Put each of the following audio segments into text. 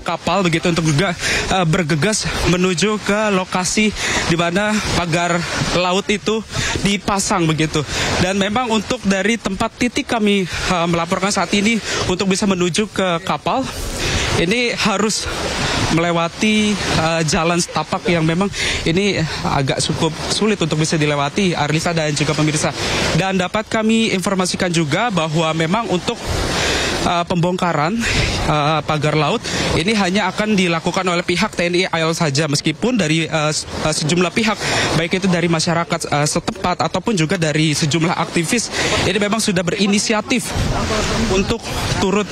kapal begitu untuk juga bergegas menuju ke lokasi di mana pagar laut itu dipasang begitu. Dan memang untuk dari tempat titik kami melaporkan saat ini untuk bisa menuju ke kapal ini harus melewati jalan setapak yang memang ini agak cukup sulit untuk bisa dilewati, Arlisa dan juga pemirsa. Dan dapat kami informasikan juga bahwa memang untuk pembongkaran pagar laut ini hanya akan dilakukan oleh pihak TNI AL saja, meskipun dari sejumlah pihak baik itu dari masyarakat setempat ataupun juga dari sejumlah aktivis ini memang sudah berinisiatif untuk turut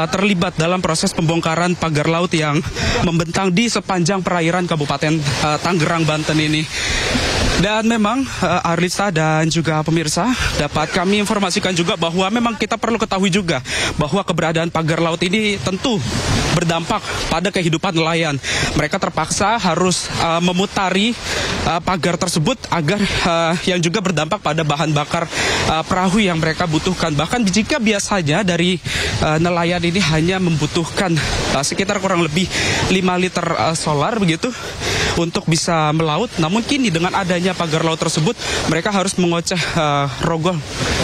terlibat dalam proses pembongkaran pagar laut yang membentang di sepanjang perairan Kabupaten Tangerang, Banten ini. Dan memang Arlisa dan juga pemirsa dapat kami informasikan juga bahwa memang kita perlu ketahui juga bahwa keberadaan pagar laut ini tentu berdampak pada kehidupan nelayan. Mereka terpaksa harus memutari pagar tersebut agar yang juga berdampak pada bahan bakar perahu yang mereka butuhkan. Bahkan jika biasanya dari nelayan ini hanya membutuhkan sekitar kurang lebih 5 liter solar begitu untuk bisa melaut, namun kini dengan adanya pagar laut tersebut mereka harus mengoceh rogoh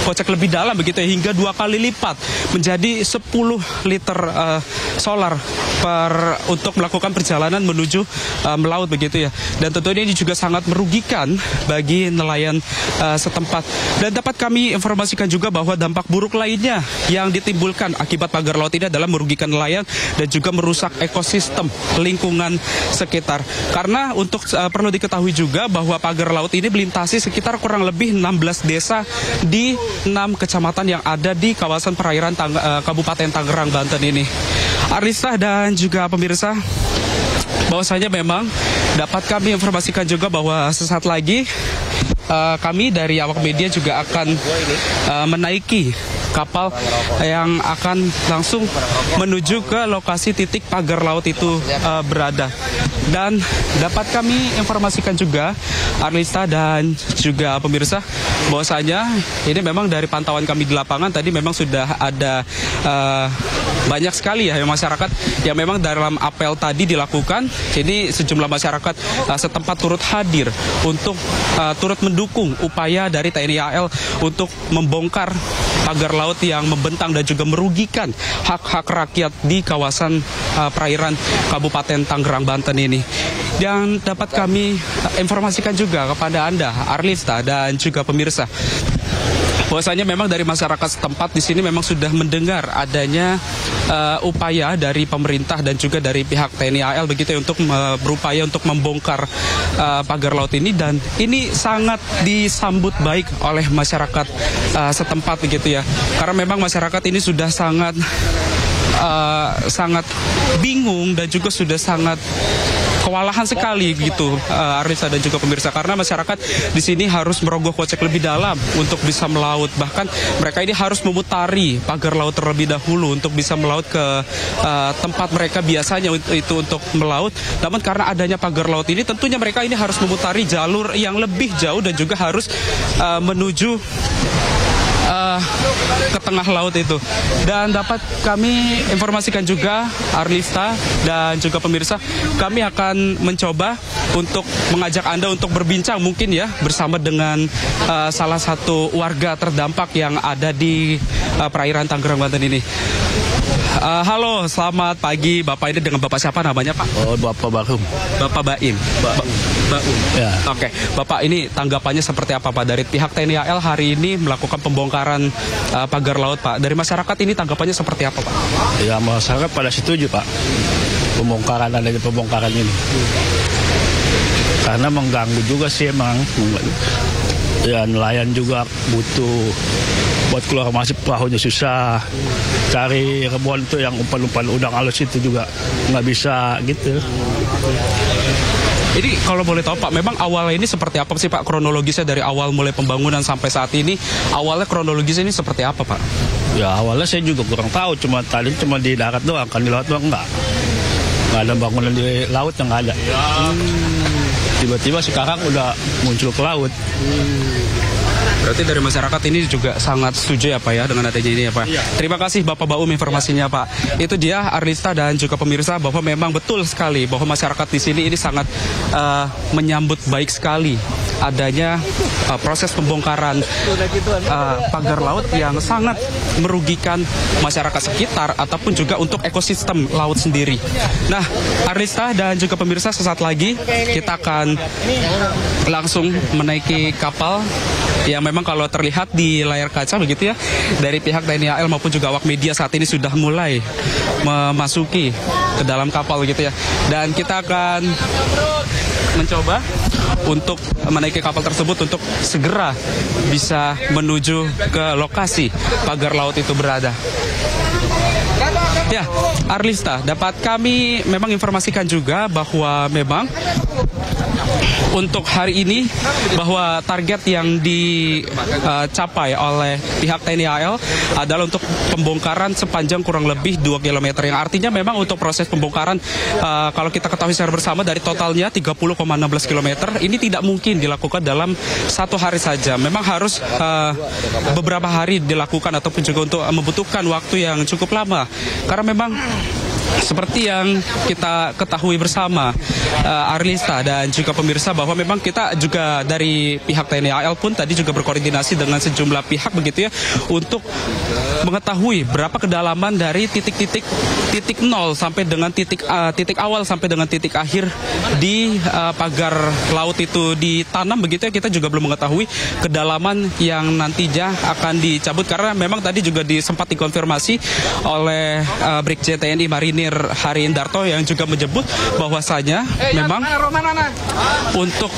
kocek lebih dalam begitu ya, hingga 2 kali lipat menjadi 10 liter solar untuk melakukan perjalanan menuju melaut begitu ya. Dan tentunya ini juga sangat merugikan bagi nelayan setempat. Dan dapat kami informasikan juga bahwa dampak buruk lainnya yang ditimbulkan akibat pagar laut ini adalah merugikan nelayan dan juga merusak ekosistem lingkungan sekitar. Karena untuk perlu diketahui juga bahwa pagar laut ini melintasi sekitar kurang lebih 16 desa di 6 kecamatan yang ada di kawasan perairan Kabupaten Tangerang, Banten ini. Arlisa dan juga pemirsa, bahwasanya memang dapat kami informasikan juga bahwa sesaat lagi kami dari awak media juga akan menaiki kapal yang akan langsung menuju ke lokasi titik pagar laut itu berada. Dan dapat kami informasikan juga, Arlisa dan juga pemirsa, bahwasanya ini memang dari pantauan kami di lapangan tadi memang sudah ada banyak sekali ya masyarakat yang memang dalam apel tadi dilakukan. Jadi sejumlah masyarakat setempat turut hadir untuk turut mendukung upaya dari TNI AL untuk membongkar pagar laut yang membentang dan juga merugikan hak-hak rakyat di kawasan perairan Kabupaten Tangerang, Banten ini. Dan dapat kami informasikan juga kepada Anda, Arlista dan juga pemirsa, bahwasanya memang dari masyarakat setempat di sini memang sudah mendengar adanya upaya dari pemerintah dan juga dari pihak TNI AL begitu ya, untuk berupaya untuk membongkar pagar laut ini, dan ini sangat disambut baik oleh masyarakat setempat begitu ya. Karena memang masyarakat ini sudah sangat bingung dan juga sudah sangat kewalahan sekali gitu, Arlisa dan juga pemirsa, karena masyarakat di sini harus merogoh kocek lebih dalam untuk bisa melaut. Bahkan mereka ini harus memutari pagar laut terlebih dahulu untuk bisa melaut ke tempat mereka biasanya itu untuk melaut. Namun karena adanya pagar laut ini tentunya mereka ini harus memutari jalur yang lebih jauh dan juga harus menuju ke tengah laut itu. Dan dapat kami informasikan juga, Arlista dan juga pemirsa, kami akan mencoba untuk mengajak Anda untuk berbincang mungkin ya bersama dengan salah satu warga terdampak yang ada di perairan Tangerang, Banten ini. Halo, selamat pagi Bapak. Ini dengan Bapak siapa namanya Pak? Oh, Bapak Baum. Bapak Baim. Baum. Ya. Oke, Bapak, ini tanggapannya seperti apa Pak dari pihak TNI AL hari ini melakukan pembongkaran pagar laut Pak? Dari masyarakat ini tanggapannya seperti apa Pak? Ya, masyarakat pada setuju Pak, adanya pembongkaran ini. Karena mengganggu juga sih emang. Ya, nelayan juga butuh buat keluar masuk perahunya susah. Cari rebuan itu yang umpan-umpan udang alus itu juga nggak bisa gitu. Jadi kalau boleh tahu Pak, memang awalnya ini seperti apa sih Pak kronologisnya dari awal mulai pembangunan sampai saat ini? Awalnya kronologisnya ini seperti apa Pak? Ya awalnya saya juga kurang tahu, cuma di darat doang, kan di laut doang enggak ada bangunan di laut yang nggak ada. Tiba-tiba sekarang udah muncul ke laut. Berarti dari masyarakat ini juga sangat setuju ya Pak ya dengan adanya ini ya Pak. Terima kasih Bapak Baum informasinya Pak. Itu dia Arlista dan juga pemirsa bahwa memang betul sekali bahwa masyarakat di sini ini sangat menyambut baik sekali adanya proses pembongkaran pagar laut yang sangat merugikan masyarakat sekitar ataupun juga untuk ekosistem laut sendiri. Nah, Arlista dan juga pemirsa sesaat lagi kita akan langsung menaiki kapal yang memang kalau terlihat di layar kaca begitu ya dari pihak TNI AL maupun juga awak media saat ini sudah mulai memasuki ke dalam kapal gitu ya. Dan kita akan mencoba untuk menaiki kapal tersebut untuk segera bisa menuju ke lokasi pagar laut itu berada. Ya, Arlista, dapat kami memang informasikan juga bahwa memang untuk hari ini bahwa target yang dicapai oleh pihak TNI AL adalah untuk pembongkaran sepanjang kurang lebih 2 km yang artinya memang untuk proses pembongkaran kalau kita ketahui secara bersama dari totalnya 30,16 km ini tidak mungkin dilakukan dalam satu hari saja. Memang harus beberapa hari dilakukan ataupun juga untuk membutuhkan waktu yang cukup lama karena memang seperti yang kita ketahui bersama Arlista dan juga pemirsa bahwa memang kita juga dari pihak TNI AL pun tadi juga berkoordinasi dengan sejumlah pihak begitu ya untuk mengetahui berapa kedalaman dari titik nol sampai dengan titik awal sampai dengan titik akhir di pagar laut itu ditanam begitu ya. Kita juga belum mengetahui kedalaman yang nantinya akan dicabut karena memang tadi juga sempat dikonfirmasi oleh Brigjen TNI Marinir Hari Indarto yang juga menyebut bahwasanya memang untuk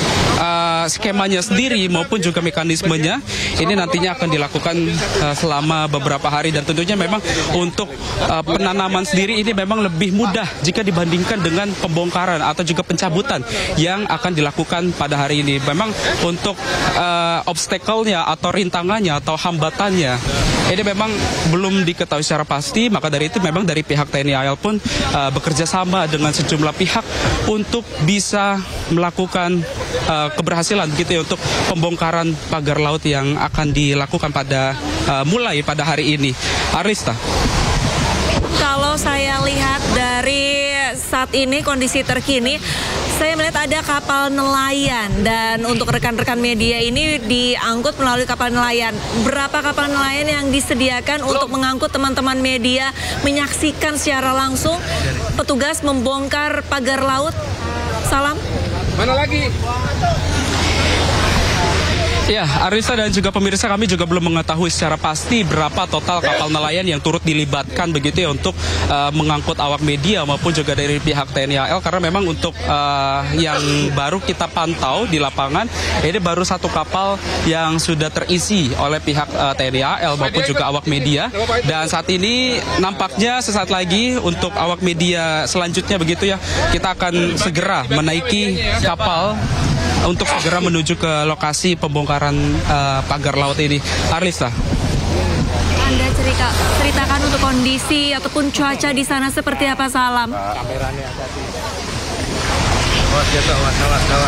skemanya sendiri maupun juga mekanismenya ini nantinya akan dilakukan selama beberapa hari dan tentunya memang untuk penanaman sendiri ini memang lebih mudah jika dibandingkan dengan pembongkaran atau juga pencabutan yang akan dilakukan pada hari ini. Memang untuk obstacle-nya atau rintangannya atau hambatannya ini memang belum diketahui secara pasti, maka dari itu memang dari pihak TNI AL pun bekerja sama dengan sejumlah pihak untuk bisa melakukan keberhasilan gitu ya untuk pembongkaran pagar laut yang akan dilakukan mulai pada hari ini. Arlista. Kalau saya lihat dari saat ini kondisi terkini, saya melihat ada kapal nelayan dan untuk rekan-rekan media ini diangkut melalui kapal nelayan. Berapa kapal nelayan yang disediakan untuk mengangkut teman-teman media menyaksikan secara langsung petugas membongkar pagar laut? Salam. Mana lagi? Ya, Arlista dan juga pemirsa kami juga belum mengetahui secara pasti berapa total kapal nelayan yang turut dilibatkan begitu ya untuk mengangkut awak media maupun juga dari pihak TNI AL karena memang untuk yang baru kita pantau di lapangan ini baru satu kapal yang sudah terisi oleh pihak TNI AL maupun juga awak media dan saat ini nampaknya sesaat lagi untuk awak media selanjutnya begitu ya kita akan segera menaiki kapal untuk segera menuju ke lokasi pembongkaran pagar laut ini. Arlista. Anda ceritakan untuk kondisi ataupun cuaca di sana seperti apa? Salam.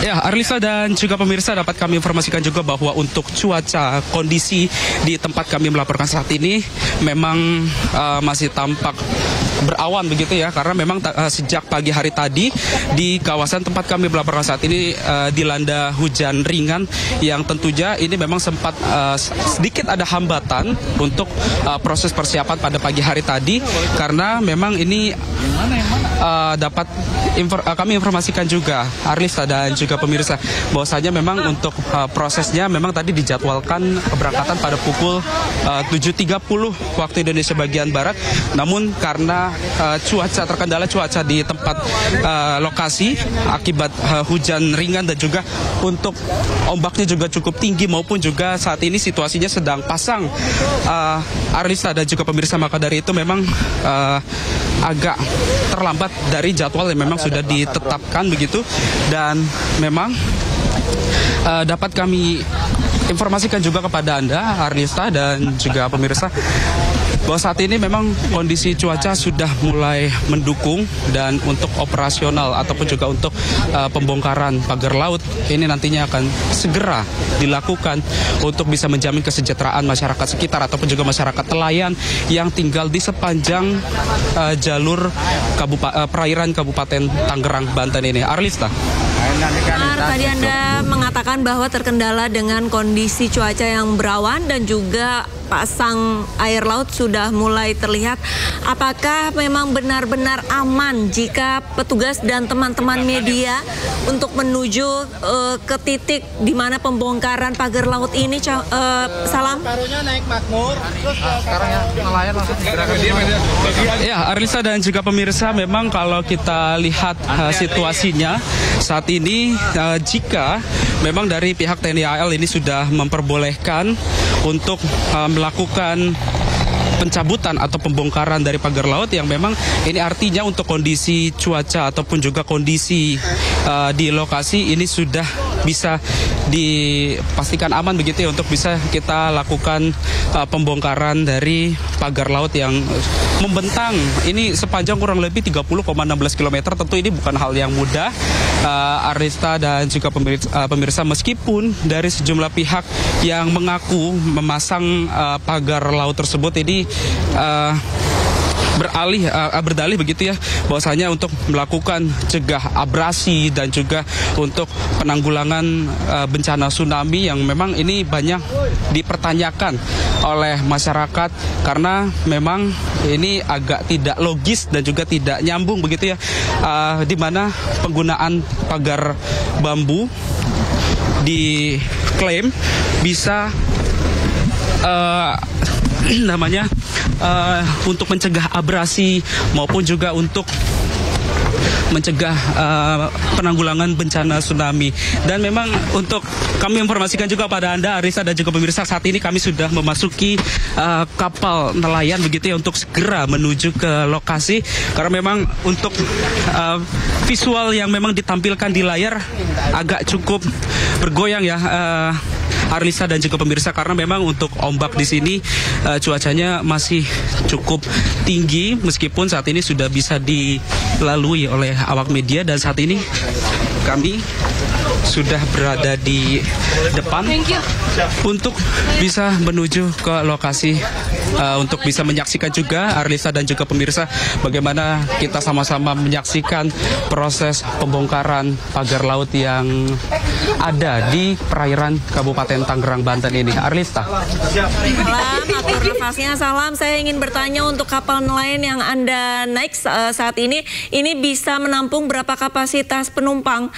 Ya, Arlista dan juga pemirsa dapat kami informasikan juga bahwa untuk cuaca kondisi di tempat kami melaporkan saat ini memang masih tampak berawan begitu ya karena memang sejak pagi hari tadi di kawasan tempat kami melaporkan saat ini dilanda hujan ringan yang tentunya ini memang sempat sedikit ada hambatan untuk proses persiapan pada pagi hari tadi karena memang ini dapat kami informasikan juga Arlista dan juga pemirsa bahwasanya memang untuk prosesnya memang tadi dijadwalkan keberangkatan pada pukul 7.30 waktu Indonesia bagian Barat namun karena terkendala cuaca di tempat lokasi akibat hujan ringan dan juga untuk ombaknya juga cukup tinggi maupun juga saat ini situasinya sedang pasang Arlista dan juga pemirsa maka dari itu memang agak terlambat dari jadwal yang memang sudah ditetapkan begitu dan memang dapat kami informasikan juga kepada Anda Arlista dan juga pemirsa bahwa saat ini memang kondisi cuaca sudah mulai mendukung dan untuk operasional ataupun juga untuk pembongkaran pagar laut ini nantinya akan segera dilakukan untuk bisa menjamin kesejahteraan masyarakat sekitar ataupun juga masyarakat nelayan yang tinggal di sepanjang jalur perairan Kabupaten Tangerang, Banten ini. Arlista. Tadi Anda mengatakan bahwa terkendala dengan kondisi cuaca yang berawan dan juga pasang air laut sudah mulai terlihat. Apakah memang benar-benar aman jika petugas dan teman-teman media untuk menuju ke titik di mana pembongkaran pagar laut ini, Salam? Ya, Arlisa dan juga pemirsa, memang kalau kita lihat situasinya saat ini, jika memang dari pihak TNI AL ini sudah memperbolehkan untuk melakukan pencabutan atau pembongkaran dari pagar laut, yang memang ini artinya untuk kondisi cuaca ataupun juga kondisi di lokasi ini sudah bisa dipastikan aman begitu ya, untuk bisa kita lakukan pembongkaran dari pagar laut yang membentang ini sepanjang kurang lebih 30,16 km. Tentu ini bukan hal yang mudah, Arista dan juga pemirsa, meskipun dari sejumlah pihak yang mengaku memasang pagar laut tersebut ini berdalih begitu ya, bahwasanya untuk melakukan cegah abrasi dan juga untuk penanggulangan bencana tsunami, yang memang ini banyak dipertanyakan oleh masyarakat karena memang ini agak tidak logis dan juga tidak nyambung begitu ya, di mana penggunaan pagar bambu diklaim bisa untuk mencegah abrasi maupun juga untuk mencegah penanggulangan bencana tsunami. Dan memang untuk kami informasikan juga pada Anda, Arisa dan juga pemirsa, saat ini kami sudah memasuki kapal nelayan begitu ya, untuk segera menuju ke lokasi, karena memang untuk visual yang memang ditampilkan di layar agak cukup bergoyang ya, Arlisa dan juga pemirsa, karena memang untuk ombak di sini cuacanya masih cukup tinggi, meskipun saat ini sudah bisa dilalui oleh awak media, dan saat ini kami sudah berada di depan untuk bisa menuju ke lokasi untuk bisa menyaksikan juga, Arlisa dan juga pemirsa, bagaimana kita sama-sama menyaksikan proses pembongkaran pagar laut yang ada di perairan Kabupaten Tangerang, Banten ini. Arlista. Salam, atur nafasnya. Salam, saya ingin bertanya untuk kapal nelayan yang Anda naik saat ini bisa menampung berapa kapasitas penumpang?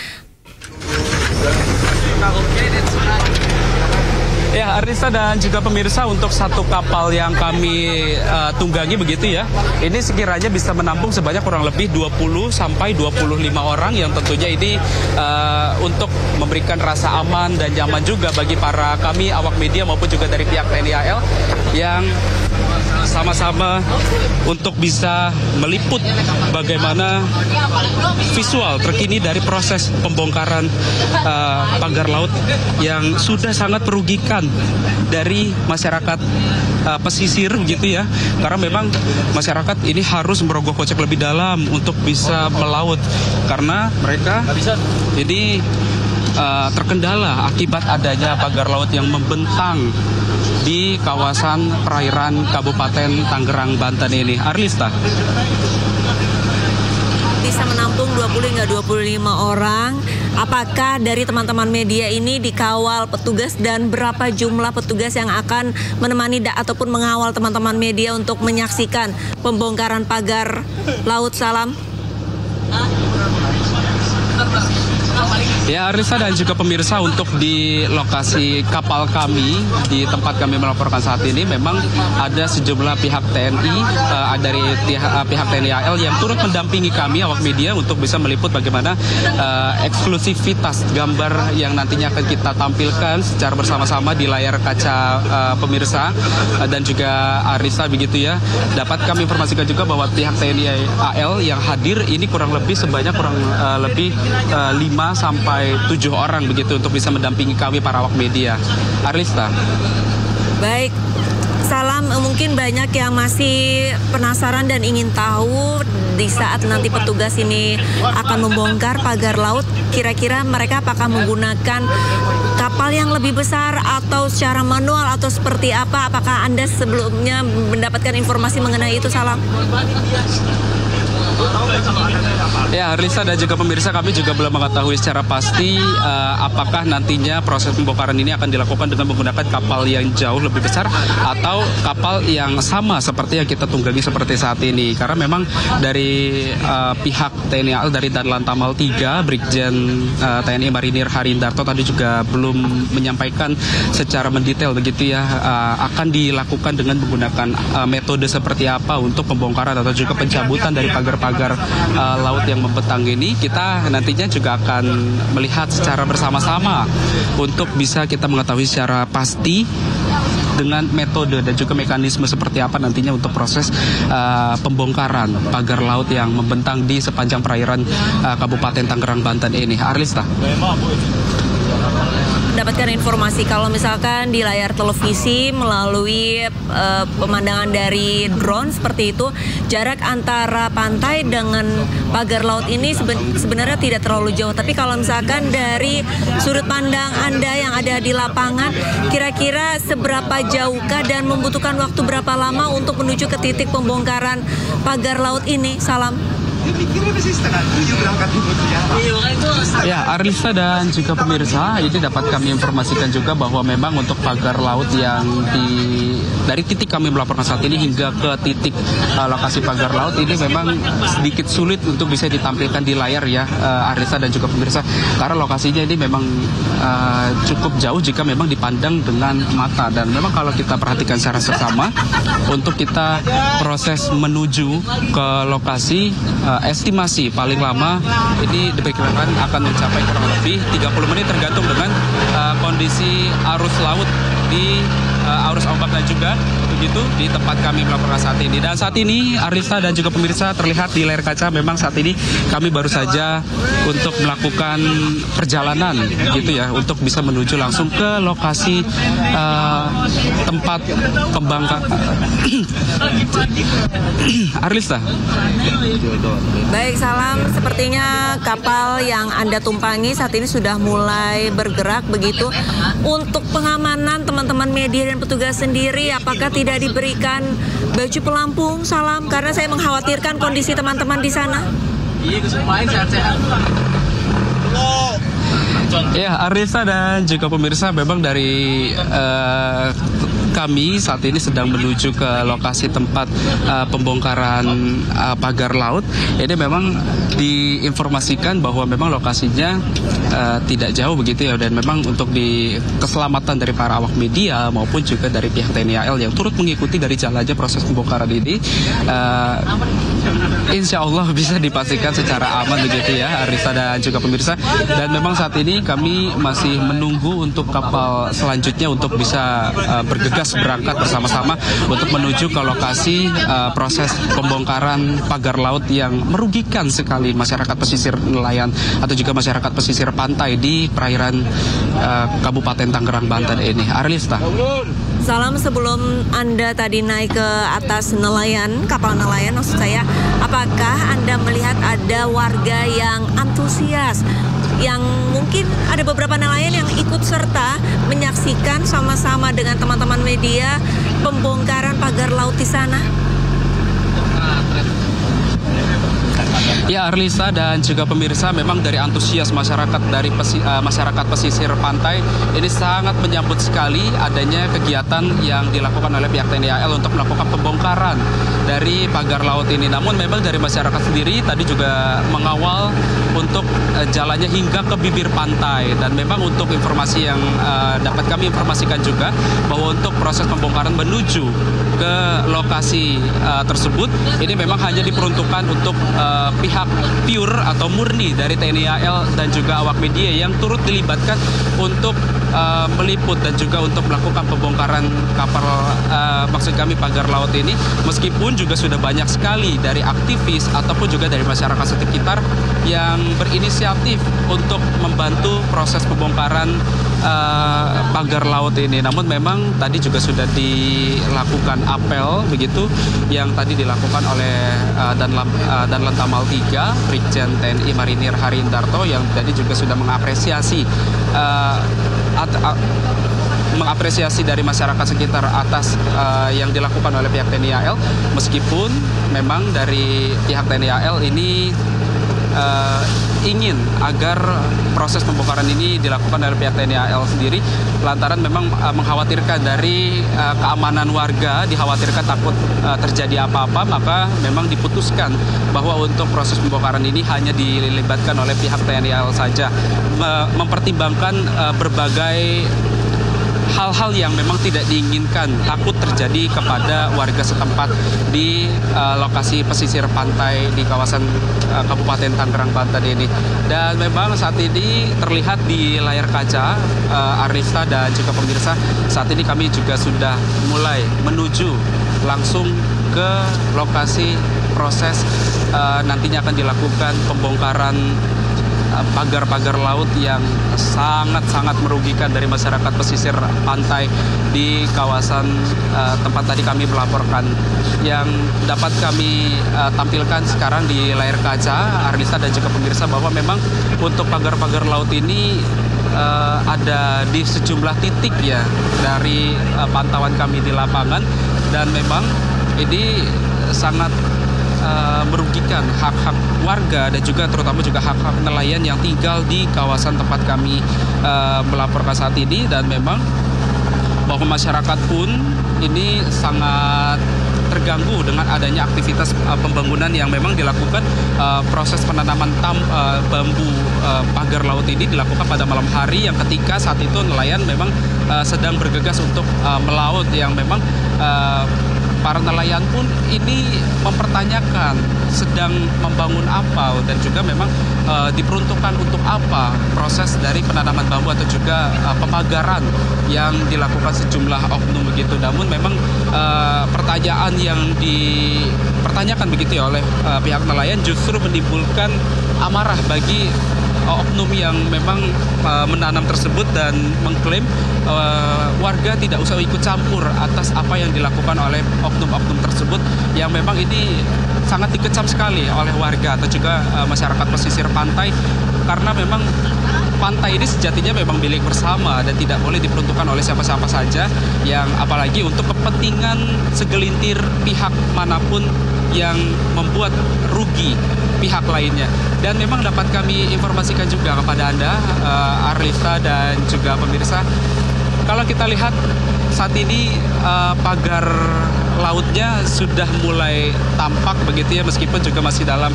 Ya, Arlisa dan juga pemirsa, untuk satu kapal yang kami tunggangi begitu ya, ini sekiranya bisa menampung sebanyak kurang lebih 20 sampai 25 orang, yang tentunya ini untuk memberikan rasa aman dan nyaman juga bagi para kami awak media maupun juga dari pihak TNI AL yang sama-sama untuk bisa meliput bagaimana visual terkini dari proses pembongkaran pagar laut yang sudah sangat merugikan dari masyarakat pesisir begitu ya, karena memang masyarakat ini harus merogoh kocek lebih dalam untuk bisa melaut, karena mereka ini terkendala akibat adanya pagar laut yang membentang di kawasan perairan Kabupaten Tangerang, Banten ini. Arlista. Bisa menampung 20 hingga 25 orang. Apakah dari teman-teman media ini dikawal petugas, dan berapa jumlah petugas yang akan menemani ataupun mengawal teman-teman media untuk menyaksikan pembongkaran pagar laut? Salam. Ya, Arlisa dan juga pemirsa, untuk di lokasi kapal kami, di tempat kami melaporkan saat ini, memang ada sejumlah pihak TNI, dari pihak TNI AL yang turut mendampingi kami awak media untuk bisa meliput bagaimana eksklusivitas gambar yang nantinya akan kita tampilkan secara bersama-sama di layar kaca pemirsa dan juga Arlisa begitu ya. Dapat kami informasikan juga bahwa pihak TNI AL yang hadir ini kurang lebih 5 sampai 7 orang begitu, untuk bisa mendampingi kami para awak media. Arlista. Baik, Salam, mungkin banyak yang masih penasaran dan ingin tahu di saat nanti petugas ini akan membongkar pagar laut, kira-kira mereka apakah menggunakan kapal yang lebih besar atau secara manual atau seperti apa? Apakah Anda sebelumnya mendapatkan informasi mengenai itu, Salam? Ya, Arlisa dan juga pemirsa, kami juga belum mengetahui secara pasti apakah nantinya proses pembongkaran ini akan dilakukan dengan menggunakan kapal yang jauh lebih besar atau kapal yang sama seperti yang kita tunggangi seperti saat ini. Karena memang dari pihak TNI AL, dari Danlantamal 3, Brigjen TNI Marinir Harindarto tadi juga belum menyampaikan secara mendetail begitu ya, akan dilakukan dengan menggunakan metode seperti apa untuk pembongkaran atau juga pencabutan dari pagar-pagar laut yang membentang ini. Kita nantinya juga akan melihat secara bersama-sama untuk bisa kita mengetahui secara pasti dengan metode dan juga mekanisme seperti apa nantinya untuk proses pembongkaran pagar laut yang membentang di sepanjang perairan Kabupaten Tangerang, Banten ini. Arlista. Mendapatkan informasi kalau misalkan di layar televisi melalui pemandangan dari drone seperti itu, jarak antara pantai dengan pagar laut ini sebenarnya tidak terlalu jauh. Tapi kalau misalkan dari sudut pandang Anda yang ada di lapangan, kira-kira seberapa jauhkah dan membutuhkan waktu berapa lama untuk menuju ke titik pembongkaran pagar laut ini? Salam. Ya, Arlista dan juga pemirsa, ini dapat kami informasikan juga bahwa memang untuk pagar laut yang dari titik kami melaporkan saat ini hingga ke titik lokasi pagar laut ini memang sedikit sulit untuk bisa ditampilkan di layar ya, Arlista dan juga pemirsa, karena lokasinya ini memang cukup jauh jika memang dipandang dengan mata. Dan memang kalau kita perhatikan secara seksama untuk kita proses menuju ke lokasi, estimasi paling lama ini diperkirakan akan mencapai kurang lebih 30 menit tergantung dengan kondisi arus laut di arus ombak dan juga begitu di tempat kami melaporkan saat ini. Dan saat ini Arlista dan juga pemirsa, terlihat di layar kaca memang saat ini kami baru saja untuk melakukan perjalanan gitu ya, untuk bisa menuju langsung ke lokasi tempat pembangkang. Arlista. Baik, Salam, sepertinya kapal yang Anda tumpangi saat ini sudah mulai bergerak begitu. Untuk pengamanan teman-teman media dan petugas sendiri, apakah tidak diberikan baju pelampung, Salam? Karena saya mengkhawatirkan kondisi teman-teman di sana. Ya, Arlista dan juga pemirsa, memang dari kami saat ini sedang menuju ke lokasi tempat pembongkaran pagar laut. Ini memang diinformasikan bahwa memang lokasinya tidak jauh begitu ya, dan memang untuk di keselamatan dari para awak media maupun juga dari pihak TNI AL yang turut mengikuti dari jalannya proses pembongkaran ini, insya Allah bisa dipastikan secara aman begitu ya, Arlista dan juga pemirsa. Dan memang saat ini kami masih menunggu untuk kapal selanjutnya untuk bisa bergegas berangkat bersama-sama untuk menuju ke lokasi proses pembongkaran pagar laut yang merugikan sekali masyarakat pesisir nelayan atau juga masyarakat pesisir pantai di perairan Kabupaten Tangerang, Banten ini. Arlista. Salam, sebelum Anda tadi naik ke atas nelayan, kapal nelayan maksud saya, apakah Anda melihat ada warga yang antusias, yang mungkin ada beberapa nelayan yang ikut serta menyaksikan sama-sama dengan teman-teman media pembongkaran pagar laut di sana? Ya, Arlista dan juga pemirsa, memang dari antusias masyarakat dari masyarakat pesisir pantai ini sangat menyambut sekali adanya kegiatan yang dilakukan oleh pihak TNI AL untuk melakukan pembongkaran dari pagar laut ini. Namun memang dari masyarakat sendiri tadi juga mengawal untuk jalannya hingga ke bibir pantai. Dan memang untuk informasi yang dapat kami informasikan juga bahwa untuk proses pembongkaran menuju ke lokasi tersebut ini memang hanya diperuntukkan untuk pihak pihak pure atau murni dari TNI AL dan juga awak media yang turut dilibatkan untuk meliput dan juga untuk melakukan pembongkaran kapal, maksud kami pagar laut ini, meskipun juga sudah banyak sekali dari aktivis ataupun juga dari masyarakat sekitar yang berinisiatif untuk membantu proses pembongkaran pagar laut ini. Namun memang tadi juga sudah dilakukan apel begitu yang tadi dilakukan oleh Danlan Tamal 3 Brigjen TNI Marinir Hari Indarto yang tadi juga sudah mengapresiasi dari masyarakat sekitar atas yang dilakukan oleh pihak TNI AL, meskipun memang dari pihak TNI AL ini ingin agar proses pembongkaran ini dilakukan oleh pihak TNI AL sendiri, lantaran memang mengkhawatirkan dari keamanan warga, dikhawatirkan takut terjadi apa-apa, maka memang diputuskan bahwa untuk proses pembongkaran ini hanya dilibatkan oleh pihak TNI AL saja, mempertimbangkan berbagai hal-hal yang memang tidak diinginkan takut terjadi kepada warga setempat di lokasi pesisir pantai di kawasan Kabupaten Tangerang, Banten ini. Dan memang saat ini terlihat di layar kaca Arifta dan juga pemirsa, saat ini kami juga sudah mulai menuju langsung ke lokasi proses nantinya akan dilakukan pembongkaran pagar-pagar laut yang sangat-sangat merugikan dari masyarakat pesisir pantai di kawasan tempat tadi kami melaporkan. Yang dapat kami tampilkan sekarang di layar kaca, Arlisa dan juga pemirsa, bahwa memang untuk pagar-pagar laut ini ada di sejumlah titik ya dari pantauan kami di lapangan, dan memang ini sangat merugikan hak-hak warga dan juga terutama juga hak-hak nelayan yang tinggal di kawasan tempat kami melaporkan saat ini. Dan memang bahwa masyarakat pun ini sangat terganggu dengan adanya aktivitas pembangunan yang memang dilakukan. Proses penanaman bambu pagar laut ini dilakukan pada malam hari, yang ketika saat itu nelayan memang sedang bergegas untuk melaut, yang memang para nelayan pun ini mempertanyakan sedang membangun apa dan juga memang diperuntukkan untuk apa proses dari penanaman bambu atau juga pemagaran yang dilakukan sejumlah oknum begitu. Namun memang pertanyaan yang dipertanyakan begitu ya oleh pihak nelayan justru menimbulkan amarah bagi oknum yang memang menanam tersebut, dan mengklaim warga tidak usah ikut campur atas apa yang dilakukan oleh oknum-oknum tersebut, yang memang ini sangat dikecam sekali oleh warga atau juga masyarakat pesisir pantai, karena memang pantai ini sejatinya memang milik bersama dan tidak boleh diperuntukkan oleh siapa-siapa saja, yang apalagi untuk kepentingan segelintir pihak manapun yang membuat rugi pihak lainnya. Dan memang dapat kami informasikan juga kepada Anda, Arlista dan juga pemirsa, kalau kita lihat saat ini pagar lautnya sudah mulai tampak begitu ya, meskipun juga masih dalam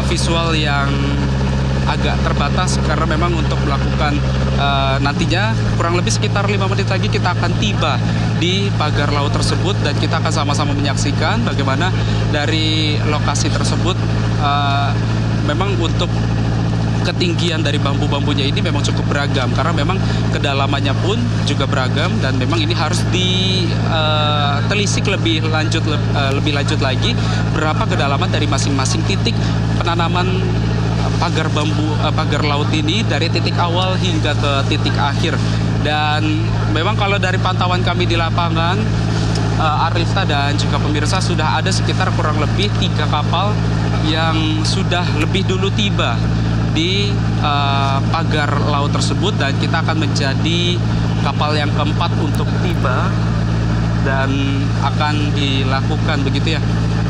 visual yang agak terbatas, karena memang untuk melakukan nantinya kurang lebih sekitar 5 menit lagi kita akan tiba di pagar laut tersebut, dan kita akan sama-sama menyaksikan bagaimana dari lokasi tersebut memang untuk ketinggian dari bambu-bambunya ini memang cukup beragam, karena memang kedalamannya pun juga beragam, dan memang ini harus ditelisik lebih lanjut lagi berapa kedalaman dari masing-masing titik penanaman pagar laut ini dari titik awal hingga ke titik akhir. Dan memang kalau dari pantauan kami di lapangan, Arlista dan juga pemirsa, sudah ada sekitar kurang lebih 3 kapal yang sudah lebih dulu tiba di pagar laut tersebut, dan kita akan menjadi kapal yang keempat untuk tiba, dan akan dilakukan begitu ya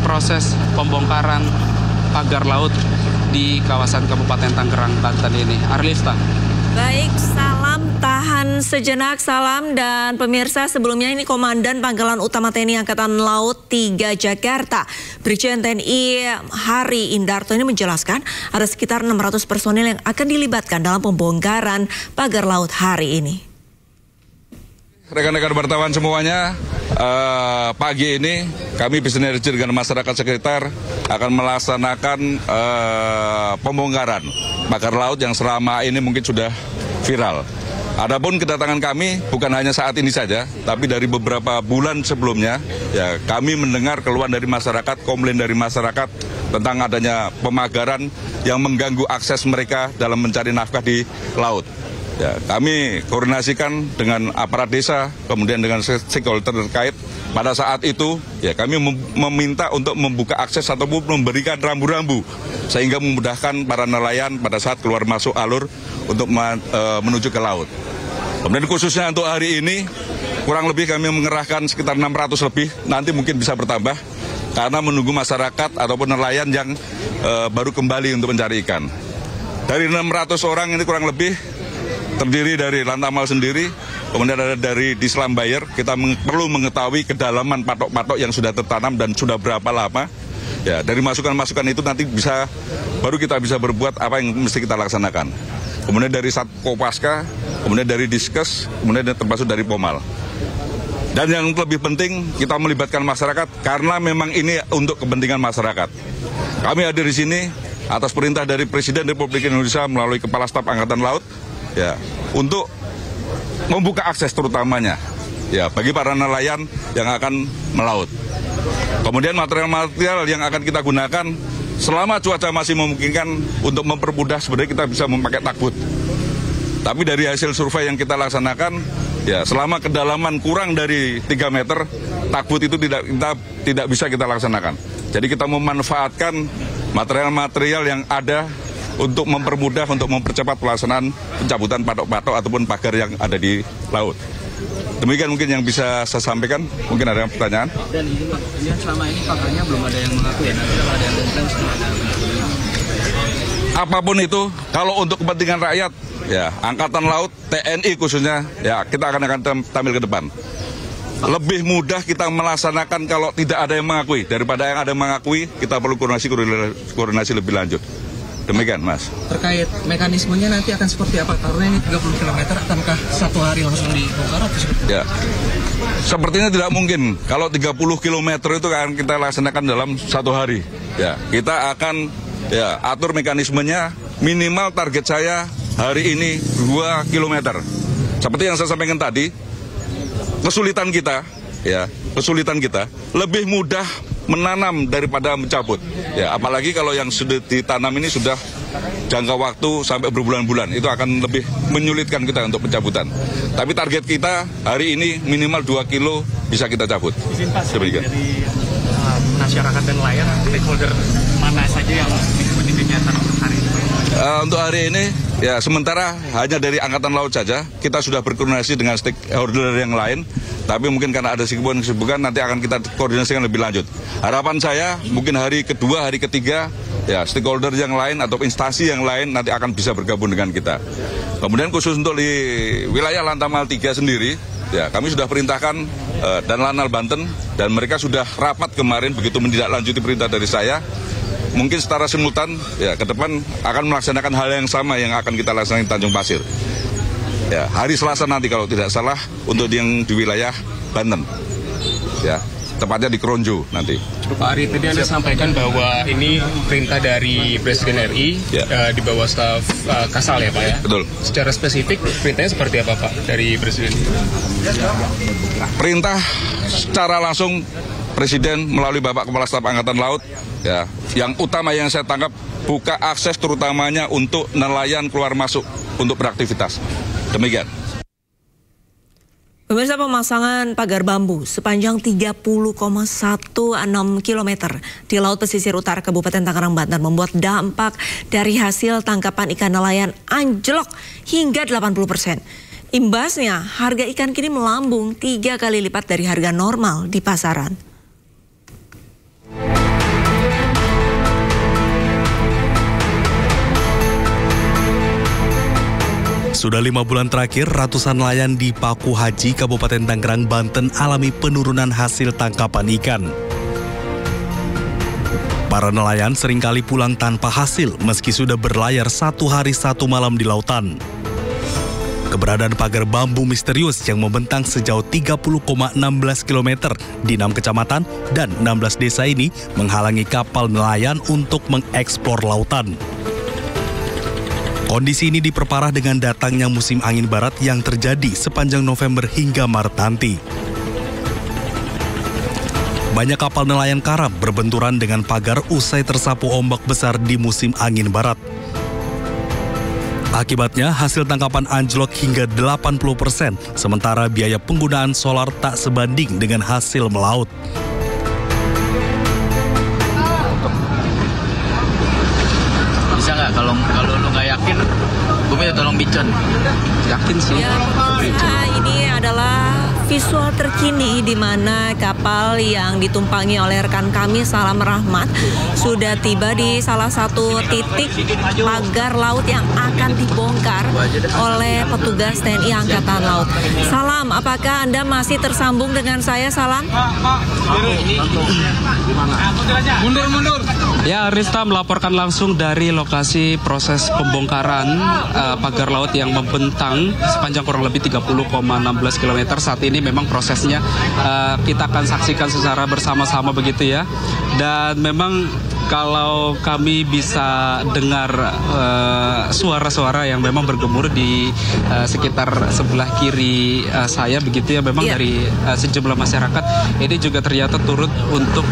proses pembongkaran pagar laut di kawasan Kabupaten Tangerang, Banten ini. Arlista. Baik, salam, tahan sejenak, salam. Dan pemirsa, sebelumnya ini Komandan Pangkalan Utama TNI Angkatan Laut 3 Jakarta, Brigjen TNI Hari Indarto ini menjelaskan ada sekitar 600 personil yang akan dilibatkan dalam pembongkaran pagar laut hari ini. Rekan-rekan wartawan semuanya, pagi ini kami bersinergi dengan masyarakat sekitar akan melaksanakan pembongkaran pagar laut yang selama ini mungkin sudah viral. Adapun kedatangan kami bukan hanya saat ini saja, tapi dari beberapa bulan sebelumnya, ya kami mendengar keluhan dari masyarakat, komplain dari masyarakat tentang adanya pemagaran yang mengganggu akses mereka dalam mencari nafkah di laut. Ya, kami koordinasikan dengan aparat desa, kemudian dengan stakeholder terkait. Pada saat itu, ya kami meminta untuk membuka akses ataupun memberikan rambu-rambu sehingga memudahkan para nelayan pada saat keluar masuk alur untuk menuju ke laut. Kemudian khususnya untuk hari ini, kurang lebih kami mengerahkan sekitar 600 lebih, nanti mungkin bisa bertambah karena menunggu masyarakat ataupun nelayan yang baru kembali untuk mencari ikan. Dari 600 orang ini kurang lebih terdiri dari Lantamal sendiri, kemudian ada dari Dislam Bayer. Kita perlu mengetahui kedalaman patok-patok yang sudah tertanam dan sudah berapa lama. Ya, dari masukan-masukan itu nanti baru kita bisa berbuat apa yang mesti kita laksanakan. Kemudian dari Satkopaska, kemudian dari Diskes, kemudian termasuk dari Pomal. Dan yang lebih penting, kita melibatkan masyarakat karena memang ini untuk kepentingan masyarakat. Kami hadir di sini atas perintah dari Presiden Republik Indonesia melalui Kepala Staf Angkatan Laut, ya, untuk membuka akses terutamanya ya bagi para nelayan yang akan melaut. Kemudian material-material yang akan kita gunakan selama cuaca masih memungkinkan untuk mempermudah, sebenarnya kita bisa memakai takbut. Tapi dari hasil survei yang kita laksanakan, ya selama kedalaman kurang dari 3 meter, takbut itu tidak bisa kita laksanakan. Jadi kita memanfaatkan material-material yang ada untuk mempermudah, untuk mempercepat pelaksanaan pencabutan patok-patok ataupun pagar yang ada di laut. Demikian mungkin yang bisa saya sampaikan. Mungkin ada yang pertanyaan. Dan ini selama ini pagarnya belum ada yang mengaku ya, nanti kalau ada yang komplain sudah ada. Apapun itu, kalau untuk kepentingan rakyat, ya Angkatan Laut, TNI khususnya, ya kita akan tampil ke depan. Lebih mudah kita melaksanakan kalau tidak ada yang mengakui. Daripada yang ada yang mengakui, kita perlu koordinasi lebih lanjut. Demikian, Mas. Terkait mekanismenya nanti akan seperti apa? Karena ini 30 km, akankah satu hari langsung dibongkar atau seperti apa? Ya, sepertinya tidak mungkin. Kalau 30 km itu akan kita laksanakan dalam satu hari. Ya, kita akan atur mekanismenya. Minimal target saya hari ini 2 km. Seperti yang saya sampaikan tadi, kesulitan kita lebih mudah menanam daripada mencabut. Ya, apalagi kalau yang sudah ditanam ini sudah jangka waktu sampai berbulan-bulan, itu akan lebih menyulitkan kita untuk pencabutan. Tapi target kita hari ini minimal 2 kilo bisa kita cabut. Izin Pak, demikian. Dari masyarakat dan nelayan, stakeholder mana saja yang mengikuti kegiatan untuk hari ini? Untuk hari ini, ya sementara hanya dari Angkatan Laut saja. Kita sudah berkoordinasi dengan stakeholder yang lain. Tapi mungkin karena ada kesibukan nanti akan kita koordinasikan lebih lanjut. Harapan saya mungkin hari kedua, hari ketiga, ya stakeholder yang lain atau instansi yang lain nanti akan bisa bergabung dengan kita. Kemudian khusus untuk di wilayah Lantamal 3 sendiri, ya kami sudah perintahkan dan Lanal Banten, dan mereka sudah rapat kemarin begitu menindaklanjuti perintah dari saya. Mungkin secara simultan, ya ke depan akan melaksanakan hal yang sama yang akan kita laksanakan di Tanjung Pasir. Ya, hari Selasa nanti kalau tidak salah untuk yang di wilayah Banten, ya tepatnya di Kronjo nanti. Pak Ari, tadi Anda sampaikan bahwa ini perintah dari Presiden RI di bawah staf Kasal ya Pak ya? Betul. Secara spesifik perintahnya seperti apa Pak dari Presiden? Perintah secara langsung Presiden melalui Bapak Kepala Staf Angkatan Laut, ya yang utama yang saya tangkap buka akses terutamanya untuk nelayan keluar masuk untuk beraktivitas. Demikian. Pemirsa, pemasangan pagar bambu sepanjang 30,16 km di Laut Pesisir Utara Kabupaten Tangerang, Banten membuat dampak dari hasil tangkapan ikan nelayan anjlok hingga 80%. Imbasnya, harga ikan kini melambung 3 kali lipat dari harga normal di pasaran. Sudah 5 bulan terakhir, ratusan nelayan di Paku Haji, Kabupaten Tangerang, Banten alami penurunan hasil tangkapan ikan. Para nelayan seringkali pulang tanpa hasil meski sudah berlayar 1 hari 1 malam di lautan. Keberadaan pagar bambu misterius yang membentang sejauh 30,16 km di 6 kecamatan dan 16 desa ini menghalangi kapal nelayan untuk mengeksplor lautan. Kondisi ini diperparah dengan datangnya musim angin barat yang terjadi sepanjang November hingga Maret nanti. Banyak kapal nelayan karam berbenturan dengan pagar usai tersapu ombak besar di musim angin barat. Akibatnya hasil tangkapan anjlok hingga 80%, sementara biaya penggunaan solar tak sebanding dengan hasil melaut. Bisa nggak kalau lu nggak yakin, gue minta tolong Bicon. Yakin sih. Ya, ini adalah visual terkini di mana kapal yang ditumpangi oleh rekan kami Salam Rahmat sudah tiba di salah satu titik pagar laut yang akan dibongkar oleh petugas TNI Angkatan Laut. Salam, apakah Anda masih tersambung dengan saya, Salam? Mundur. Ya, Rista melaporkan langsung dari lokasi proses pembongkaran pagar laut yang membentang sepanjang kurang lebih 30,16 km. Saat ini memang prosesnya kita akan saksikan secara bersama-sama begitu ya. Dan memang kalau kami bisa dengar suara-suara yang memang bergemur di sekitar sebelah kiri saya begitu ya, memang dari sejumlah masyarakat ini juga ternyata turut untuk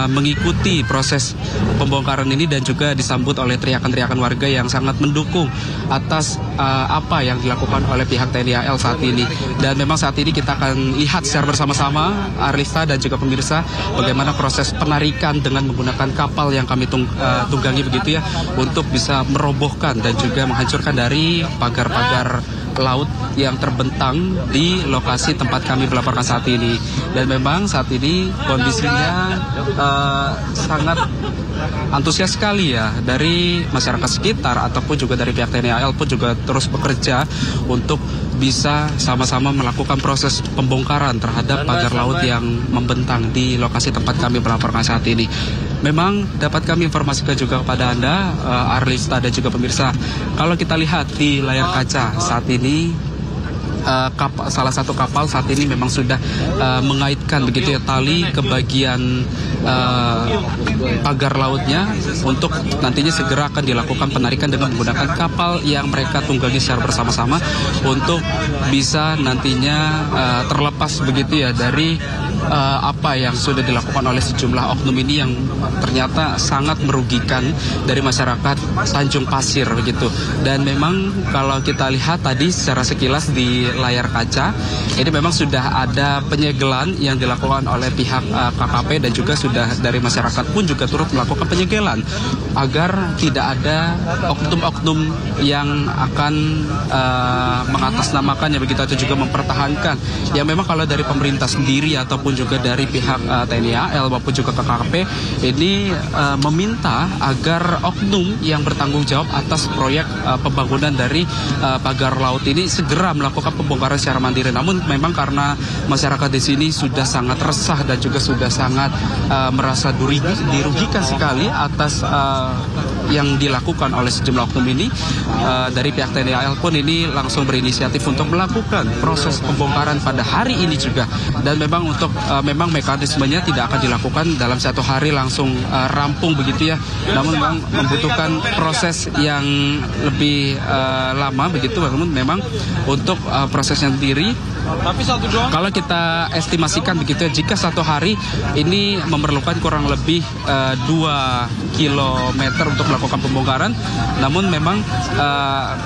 mengikuti proses pembongkaran ini dan juga disambut oleh teriakan-teriakan warga yang sangat mendukung atas apa yang dilakukan oleh pihak TNI AL saat ini. Dan memang saat ini kita akan lihat secara bersama-sama, Arlista dan juga pemirsa, bagaimana proses penarikan dengan menggunakan kapal yang kami tunggangi begitu ya, untuk bisa merobohkan dan juga menghancurkan dari pagar-pagar laut yang terbentang di lokasi tempat kami melaporkan saat ini. Dan memang saat ini kondisinya sangat antusias sekali ya dari masyarakat sekitar ataupun juga dari pihak TNI AL pun juga terus bekerja untuk bisa sama-sama melakukan proses pembongkaran terhadap pagar laut yang membentang di lokasi tempat kami melaporkan saat ini. Memang dapat kami informasikan juga kepada Anda, Arlista dan juga pemirsa, kalau kita lihat di layar kaca saat ini, salah satu kapal saat ini memang sudah mengaitkan begitu ya tali ke bagian pagar lautnya untuk nantinya segera akan dilakukan penarikan dengan menggunakan kapal yang mereka tunggangi secara bersama-sama untuk bisa nantinya terlepas begitu ya dari apa yang sudah dilakukan oleh sejumlah oknum ini yang ternyata sangat merugikan dari masyarakat Tanjung Pasir begitu. Dan memang kalau kita lihat tadi secara sekilas di layar kaca, ini memang sudah ada penyegelan yang dilakukan oleh pihak KKP dan juga sudah dari masyarakat pun juga turut melakukan penyegelan agar tidak ada oknum-oknum yang akan mengatasnamakannya begitu atau juga mempertahankan. Ya memang kalau dari pemerintah sendiri ataupun juga dari pihak TNI AL maupun juga KKP ini meminta agar oknum yang bertanggung jawab atas proyek pembangunan dari pagar laut ini segera melakukan pembongkaran secara mandiri. Namun memang karena masyarakat di sini sudah sangat resah dan juga sudah sangat merasa dirugikan sekali atas yang dilakukan oleh sejumlah oknum ini, dari pihak TNI AL pun ini langsung berinisiatif untuk melakukan proses pembongkaran pada hari ini juga. Dan memang untuk memang mekanismenya tidak akan dilakukan dalam satu hari langsung rampung begitu ya, namun memang membutuhkan proses yang lebih lama begitu. Namun memang untuk prosesnya sendiri, kalau kita estimasikan begitu ya, jika satu hari ini memerlukan kurang lebih 2 kilometer untuk melakukan pembongkaran, namun memang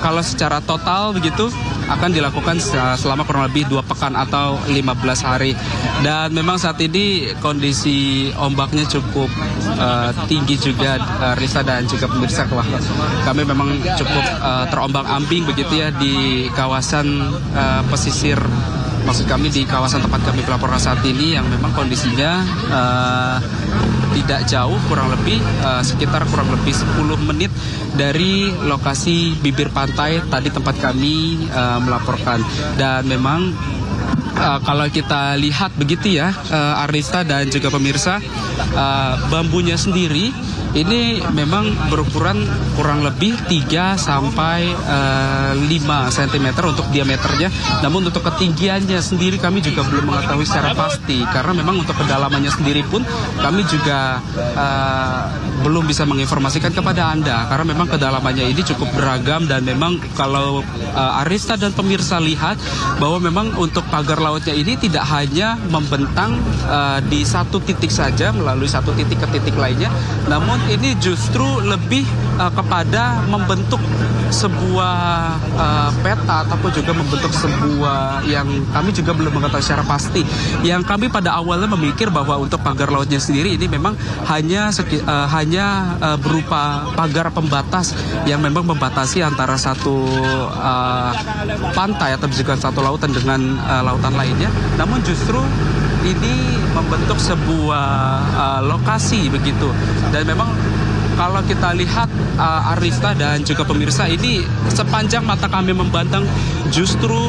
kalau secara total begitu akan dilakukan selama kurang lebih 2 pekan atau 15 hari. Dan memang saat ini kondisi ombaknya cukup tinggi juga, Risa dan juga pemirsa. Kami memang cukup terombang-ambing begitu ya di kawasan pesisir, maksud kami di kawasan tempat kami melaporkan saat ini, yang memang kondisinya tidak jauh, kurang lebih sekitar kurang lebih 10 menit dari lokasi bibir pantai tadi tempat kami melaporkan. Dan memang kalau kita lihat begitu ya, Arlista dan juga pemirsa, bambunya sendiri ini memang berukuran kurang lebih 3 sampai 5 cm untuk diameternya. Namun untuk ketinggiannya sendiri kami juga belum mengetahui secara pasti, karena memang untuk kedalamannya sendiri pun kami juga belum bisa menginformasikan kepada Anda, karena memang kedalamannya ini cukup beragam. Dan memang kalau Arista dan pemirsa lihat bahwa memang untuk pagar lautnya ini tidak hanya membentang di satu titik saja melalui satu titik ke titik lainnya, namun ini justru lebih kepada membentuk sebuah peta ataupun juga membentuk sebuah yang kami juga belum mengetahui secara pasti. Yang kami pada awalnya memikir bahwa untuk pagar lautnya sendiri ini memang hanya berupa pagar pembatas yang memang membatasi antara satu pantai atau juga satu lautan dengan lautan lainnya. Namun justru ini membentuk sebuah lokasi begitu. Dan memang kalau kita lihat Arista dan juga pemirsa, ini sepanjang mata kami memandang justru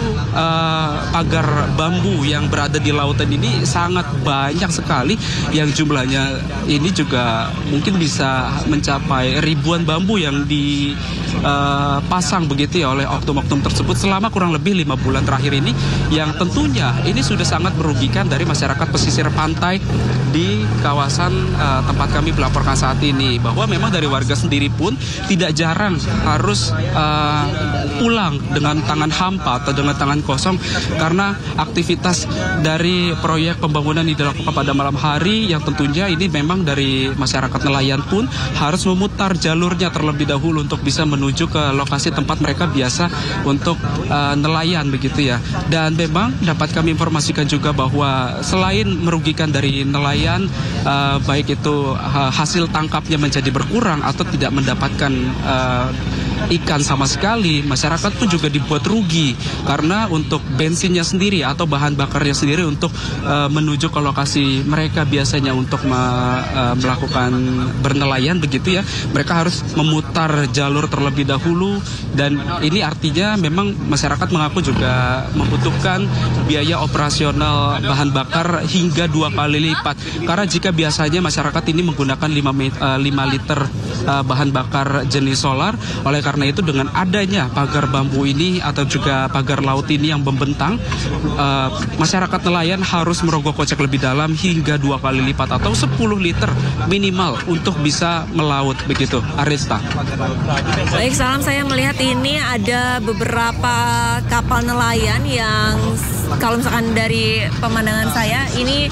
pagar bambu yang berada di lautan ini sangat banyak sekali, yang jumlahnya ini juga mungkin bisa mencapai ribuan bambu yang dipasang begitu ya oleh oknum-oknum tersebut selama kurang lebih 5 bulan terakhir ini, yang tentunya ini sudah sangat merugikan dari masyarakat pesisir pantai di kawasan tempat kami melaporkan saat ini. Bahwa memang dari warga sendiri pun tidak jarang harus pulang dengan tangan hampa atau dengan tangan kosong, karena aktivitas dari proyek pembangunan ini dilakukan pada malam hari, yang tentunya ini memang dari masyarakat nelayan pun harus memutar jalurnya terlebih dahulu untuk bisa menuju ke lokasi tempat mereka biasa untuk nelayan begitu ya. Dan memang dapat kami informasikan juga bahwa selain merugikan dari nelayan, baik itu hasil tangkapnya menjadi berkurang atau tidak mendapatkan ikan sama sekali, masyarakat pun juga dibuat rugi karena untuk bensinnya sendiri atau bahan bakarnya sendiri untuk menuju ke lokasi mereka biasanya untuk melakukan bernelayan begitu ya, mereka harus memutar jalur terlebih dahulu. Dan ini artinya memang masyarakat mengaku juga membutuhkan biaya operasional bahan bakar hingga 2 kali lipat, karena jika biasanya masyarakat ini menggunakan 5 liter bahan bakar jenis solar, oleh karena itu dengan adanya pagar bambu ini atau juga pagar laut ini yang membentang, masyarakat nelayan harus merogoh kocek lebih dalam hingga 2 kali lipat atau 10 liter minimal untuk bisa melaut begitu. Arista. Baik, Salam, saya melihat ini ada beberapa kapal nelayan yang kalau misalkan dari pemandangan saya ini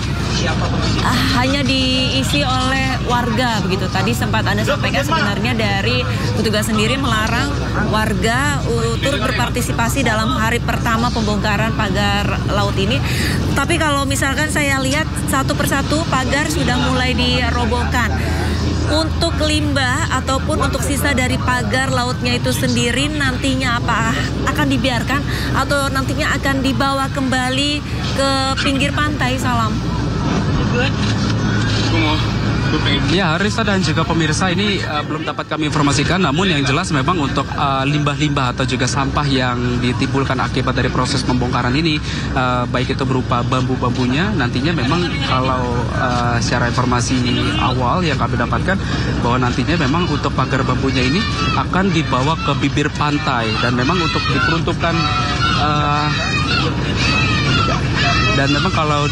hanya diisi oleh warga begitu. Tadi sempat Anda sampaikan sebenarnya dari petugas sendiri melarang warga turut berpartisipasi dalam hari pertama pembongkaran pagar laut ini. Tapi kalau misalkan saya lihat satu persatu pagar sudah mulai dirobohkan. Untuk limbah ataupun untuk sisa dari pagar lautnya itu sendiri nantinya apa akan dibiarkan atau nantinya akan dibawa kembali ke pinggir pantai, Salam? Ya, Risa dan juga pemirsa, ini belum dapat kami informasikan, namun yang jelas memang untuk limbah-limbah atau juga sampah yang ditimbulkan akibat dari proses pembongkaran ini, baik itu berupa bambu-bambunya, nantinya memang kalau secara informasi awal yang kami dapatkan bahwa nantinya memang untuk pagar bambunya ini akan dibawa ke bibir pantai, dan memang untuk diperuntukkan dan memang kalau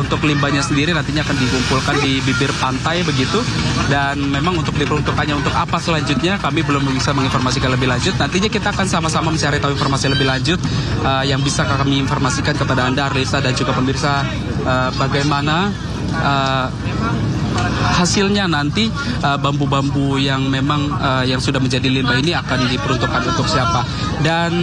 untuk limbahnya sendiri nantinya akan dikumpulkan di bibir pantai begitu. Dan memang untuk diperuntukannya untuk apa selanjutnya kami belum bisa menginformasikan lebih lanjut. Nantinya kita akan sama-sama mencari tahu informasi lebih lanjut yang bisa kami informasikan kepada Anda, Arisa dan juga pemirsa, bagaimana hasilnya nanti bambu-bambu yang memang yang sudah menjadi limbah ini akan diperuntukkan untuk siapa. Dan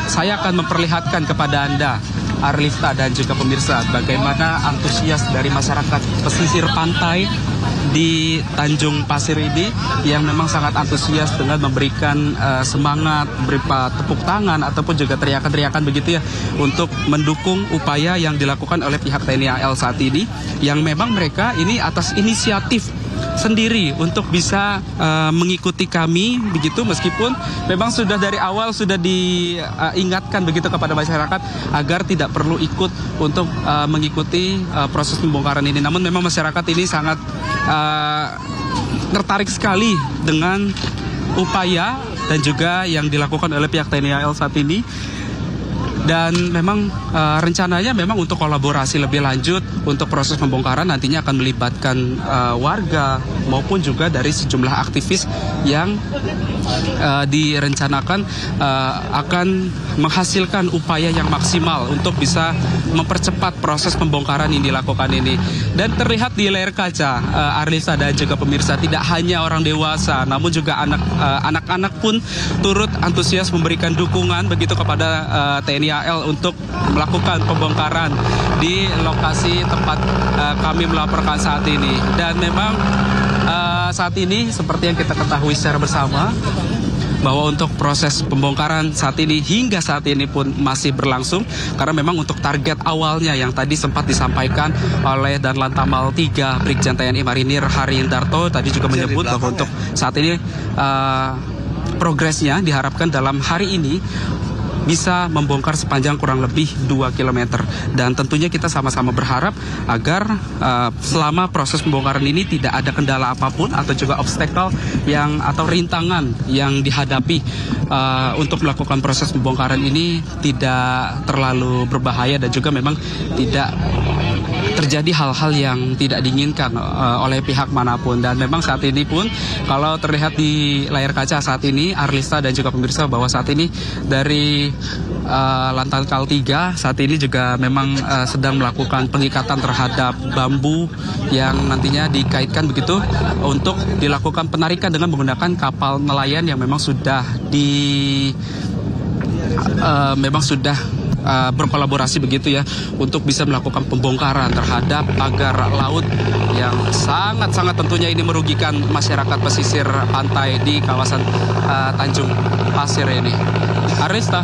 saya akan memperlihatkan kepada Anda, Arlista dan juga pemirsa, bagaimana antusias dari masyarakat pesisir pantai di Tanjung Pasir ini yang memang sangat antusias dengan memberikan semangat berupa tepuk tangan ataupun juga teriakan-teriakan begitu ya untuk mendukung upaya yang dilakukan oleh pihak TNI AL saat ini, yang memang mereka ini atas inisiatif sendiri untuk bisa mengikuti kami begitu, meskipun memang sudah dari awal sudah diingatkan begitu kepada masyarakat agar tidak perlu ikut untuk mengikuti proses pembongkaran ini. Namun memang masyarakat ini sangat tertarik sekali dengan upaya dan juga yang dilakukan oleh pihak TNI AL saat ini. Dan memang rencananya memang untuk kolaborasi lebih lanjut untuk proses pembongkaran nantinya akan melibatkan warga maupun juga dari sejumlah aktivis yang direncanakan akan menghasilkan upaya yang maksimal untuk bisa mempercepat proses pembongkaran yang dilakukan ini. Dan terlihat di layar kaca, Arlisa dan juga pemirsa, tidak hanya orang dewasa namun juga anak-anak pun turut antusias memberikan dukungan begitu kepada TNI AL untuk melakukan pembongkaran di lokasi tempat kami melaporkan saat ini. Dan memang saat ini seperti yang kita ketahui secara bersama bahwa untuk proses pembongkaran saat ini hingga saat ini pun masih berlangsung, karena memang untuk target awalnya yang tadi sempat disampaikan oleh Danlantamal 3 Brigjen TNI Marinir Harindarto tadi juga menyebut bahwa untuk saat ini progresnya diharapkan dalam hari ini bisa membongkar sepanjang kurang lebih 2 km. Dan tentunya kita sama-sama berharap agar selama proses pembongkaran ini tidak ada kendala apapun atau juga obstacle yang atau rintangan yang dihadapi untuk melakukan proses pembongkaran ini tidak terlalu berbahaya dan juga memang tidak terjadi hal-hal yang tidak diinginkan oleh pihak manapun. Dan memang saat ini pun kalau terlihat di layar kaca saat ini Arlista dan juga pemirsa bahwa saat ini dari Lantamal 3 saat ini juga memang sedang melakukan pengikatan terhadap bambu yang nantinya dikaitkan begitu untuk dilakukan penarikan dengan menggunakan kapal nelayan yang memang sudah berkolaborasi begitu ya untuk bisa melakukan pembongkaran terhadap pagar laut yang sangat-sangat tentunya ini merugikan masyarakat pesisir pantai di kawasan Tanjung Pasir ini. Arista.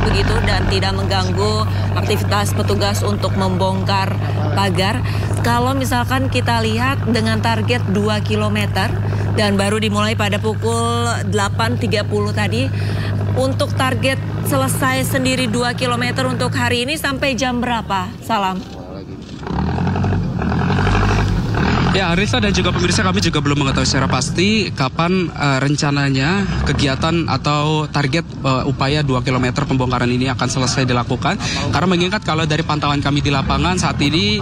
Begitu dan tidak mengganggu aktivitas petugas untuk membongkar pagar. Kalau misalkan kita lihat dengan target 2 km dan baru dimulai pada pukul 8.30 tadi, untuk target selesai sendiri 2 km untuk hari ini sampai jam berapa? Salam. Ya, Arisa dan juga pemirsa, kami juga belum mengetahui secara pasti kapan rencananya kegiatan atau target upaya 2 km pembongkaran ini akan selesai dilakukan. Karena mengingat kalau dari pantauan kami di lapangan saat ini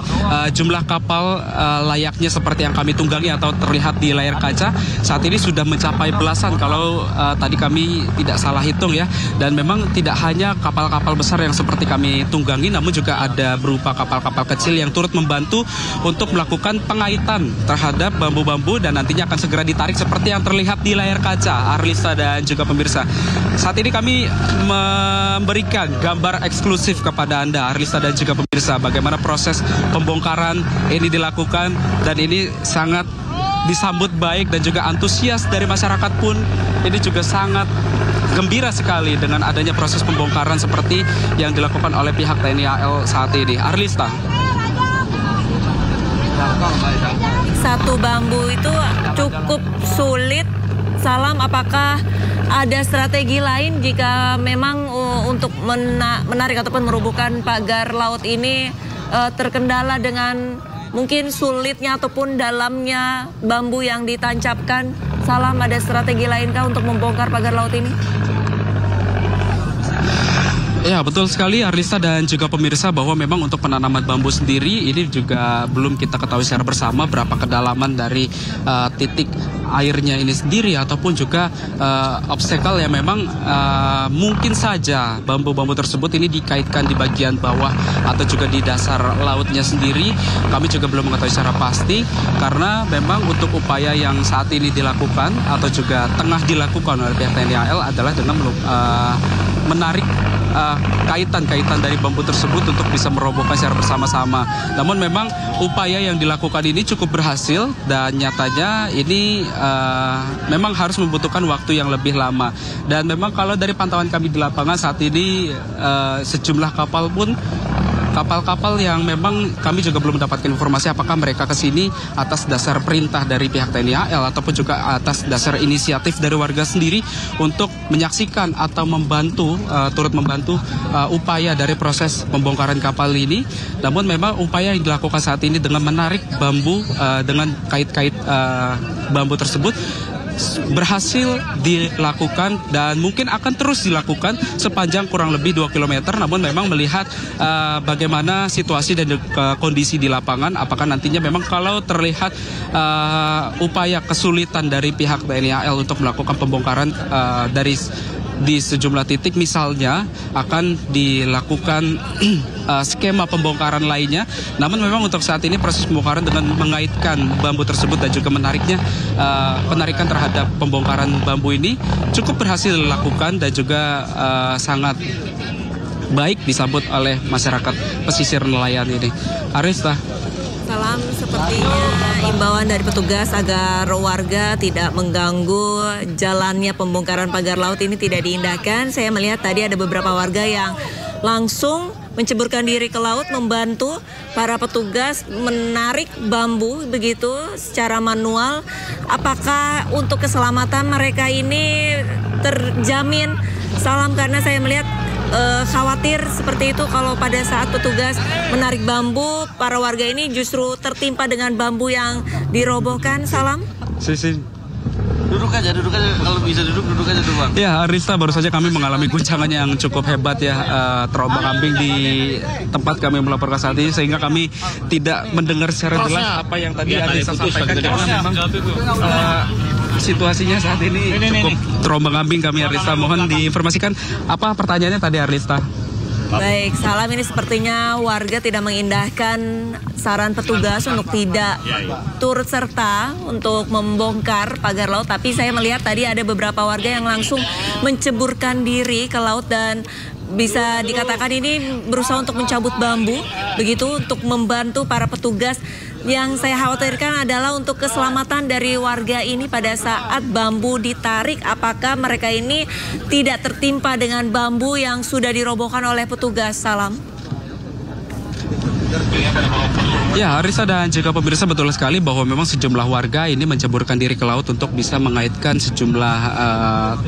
jumlah kapal layaknya seperti yang kami tunggangi atau terlihat di layar kaca saat ini sudah mencapai belasan kalau tadi kami tidak salah hitung ya. Dan memang tidak hanya kapal-kapal besar yang seperti kami tunggangi, namun juga ada berupa kapal-kapal kecil yang turut membantu untuk melakukan pengaitan terhadap bambu-bambu dan nantinya akan segera ditarik seperti yang terlihat di layar kaca, Arlista dan juga pemirsa. Saat ini kami memberikan gambar eksklusif kepada Anda, Arlista dan juga pemirsa, bagaimana proses pembongkaran ini dilakukan dan ini sangat disambut baik dan juga antusias dari masyarakat pun ini juga sangat gembira sekali dengan adanya proses pembongkaran seperti yang dilakukan oleh pihak TNI AL saat ini. Arlista. Satu bambu itu cukup sulit. Salam, apakah ada strategi lain jika memang untuk menarik ataupun merubuhkan pagar laut ini terkendala dengan mungkin sulitnya ataupun dalamnya bambu yang ditancapkan? Salam, ada strategi lainkah untuk membongkar pagar laut ini? Ya, betul sekali Arlista dan juga pemirsa bahwa memang untuk penanaman bambu sendiri ini juga belum kita ketahui secara bersama berapa kedalaman dari titik airnya ini sendiri ataupun juga obstacle yang memang mungkin saja bambu-bambu tersebut ini dikaitkan di bagian bawah atau juga di dasar lautnya sendiri. Kami juga belum mengetahui secara pasti karena memang untuk upaya yang saat ini dilakukan atau juga tengah dilakukan oleh pihak TNI AL adalah dengan menarik kaitan-kaitan dari bambu tersebut untuk bisa merobohkan secara bersama-sama. Namun memang upaya yang dilakukan ini cukup berhasil dan nyatanya ini memang harus membutuhkan waktu yang lebih lama. Dan memang kalau dari pantauan kami di lapangan saat ini sejumlah kapal pun kapal-kapal yang memang kami juga belum mendapatkan informasi apakah mereka ke sini atas dasar perintah dari pihak TNI AL ataupun juga atas dasar inisiatif dari warga sendiri untuk menyaksikan atau membantu, turut membantu upaya dari proses pembongkaran kapal ini. Namun memang upaya yang dilakukan saat ini dengan menarik bambu dengan kait-kait bambu tersebut berhasil dilakukan dan mungkin akan terus dilakukan sepanjang kurang lebih 2 km. Namun memang melihat bagaimana situasi dan kondisi di lapangan, apakah nantinya memang kalau terlihat upaya kesulitan dari pihak TNI AL untuk melakukan pembongkaran di sejumlah titik misalnya akan dilakukan skema pembongkaran lainnya. Namun memang untuk saat ini proses pembongkaran dengan mengaitkan bambu tersebut dan juga penarikan terhadap pembongkaran bambu ini cukup berhasil dilakukan dan juga sangat baik disambut oleh masyarakat pesisir nelayan ini. Arista. Salam, sepertinya imbauan dari petugas agar warga tidak mengganggu jalannya pembongkaran pagar laut ini tidak diindahkan. Saya melihat tadi ada beberapa warga yang langsung menceburkan diri ke laut membantu para petugas menarik bambu begitu secara manual. Apakah untuk keselamatan mereka ini terjamin? Salam, karena saya melihat khawatir seperti itu kalau pada saat petugas menarik bambu, para warga ini justru tertimpa dengan bambu yang dirobohkan. Salam. Duduk aja kalau bisa duduk aja tuh Bang. Ya, Arista, baru saja kami mengalami guncangan yang cukup hebat ya, terombang-ambing di tempat kami melaporkan saat ini sehingga kami tidak mendengar secara jelas apa yang tadi Arista sampaikan karena memang situasinya saat ini cukup terombang-ambing kami. Arista, mohon diinformasikan apa pertanyaannya tadi Arista. Baik, Salam, ini sepertinya warga tidak mengindahkan saran petugas untuk tidak turut serta untuk membongkar pagar laut. Tapi saya melihat tadi ada beberapa warga yang langsung menceburkan diri ke laut dan bisa dikatakan ini berusaha untuk mencabut bambu begitu untuk membantu para petugas. Yang saya khawatirkan adalah untuk keselamatan dari warga ini pada saat bambu ditarik, apakah mereka ini tidak tertimpa dengan bambu yang sudah dirobohkan oleh petugas. Salam. Ya, Arisa dan juga pemirsa, betul sekali bahwa memang sejumlah warga ini menceburkan diri ke laut untuk bisa mengaitkan sejumlah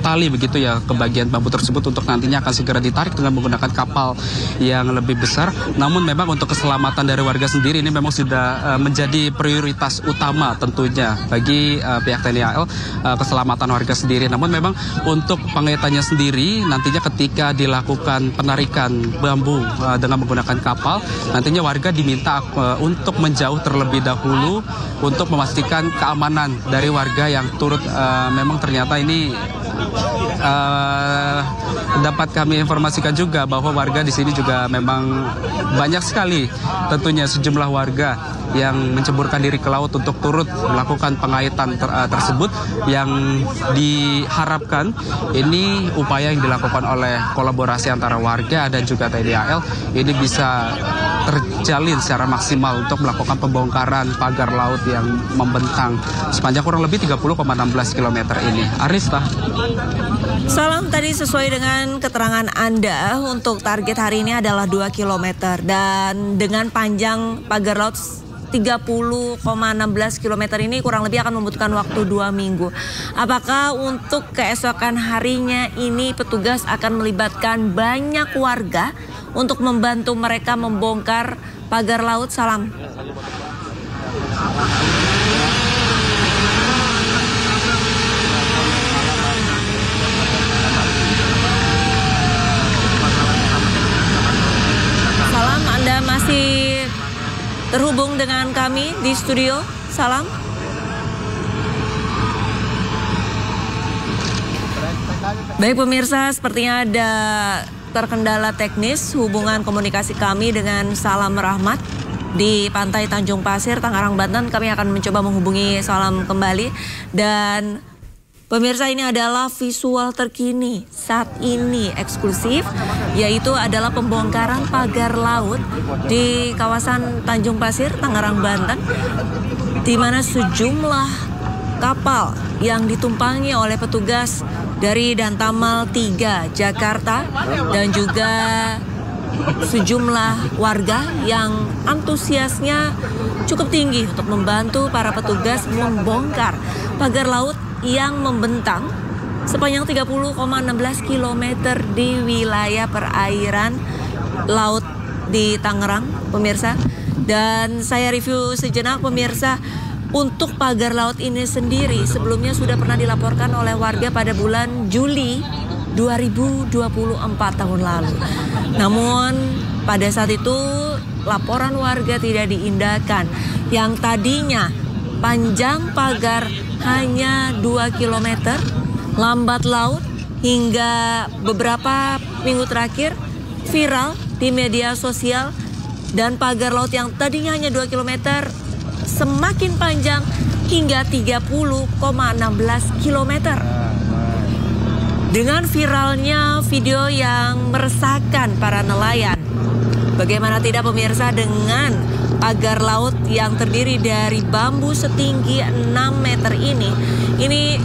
tali begitu ya ke bagian bambu tersebut untuk nantinya akan segera ditarik dengan menggunakan kapal yang lebih besar. Namun memang untuk keselamatan dari warga sendiri ini memang sudah menjadi prioritas utama tentunya bagi pihak TNI AL, keselamatan warga sendiri. Namun memang untuk pengaitannya sendiri nantinya ketika dilakukan penarikan bambu dengan menggunakan kapal, nantinya warga diminta untuk menjauh terlebih dahulu untuk memastikan keamanan dari warga yang turut memang ternyata ini dapat kami informasikan juga bahwa warga di sini juga memang banyak sekali tentunya sejumlah warga yang menceburkan diri ke laut untuk turut melakukan pengaitan tersebut yang diharapkan ini upaya yang dilakukan oleh kolaborasi antara warga dan juga TNI AL ini bisa terjalin secara maksimal untuk melakukan pembongkaran pagar laut yang membentang sepanjang kurang lebih 30,16 km ini. Arista. Salam, tadi sesuai dengan keterangan Anda untuk target hari ini adalah 2 km dan dengan panjang pagar laut 30,16 km ini kurang lebih akan membutuhkan waktu 2 minggu. Apakah untuk keesokan harinya ini petugas akan melibatkan banyak warga untuk membantu mereka membongkar pagar laut? Salam. Salam, Anda masih terhubung dengan kami di studio. Salam. Baik pemirsa, sepertinya ada terkendala teknis hubungan komunikasi kami dengan Salam Rahmat di Pantai Tanjung Pasir, Tangerang, Banten. Kami akan mencoba menghubungi Salam kembali. Dan pemirsa, ini adalah visual terkini saat ini eksklusif, yaitu adalah pembongkaran pagar laut di kawasan Tanjung Pasir, Tangerang, Banten, di mana sejumlah kapal yang ditumpangi oleh petugas dari Dantamal 3 Jakarta dan juga sejumlah warga yang antusiasnya cukup tinggi untuk membantu para petugas membongkar pagar laut yang membentang sepanjang 30,16 km di wilayah perairan laut di Tangerang, pemirsa. Dan saya review sejenak, pemirsa, untuk pagar laut ini sendiri sebelumnya sudah pernah dilaporkan oleh warga pada bulan Juli 2024 tahun lalu. Namun pada saat itu laporan warga tidak diindahkan. Yang tadinya panjang pagar hanya 2 km, lambat laut hingga beberapa minggu terakhir viral di media sosial, dan pagar laut yang tadinya hanya 2 km semakin panjang hingga 30,16 km. Dengan viralnya video yang meresahkan para nelayan. Bagaimana tidak, pemirsa, dengan pagar laut yang terdiri dari bambu setinggi 6 meter ini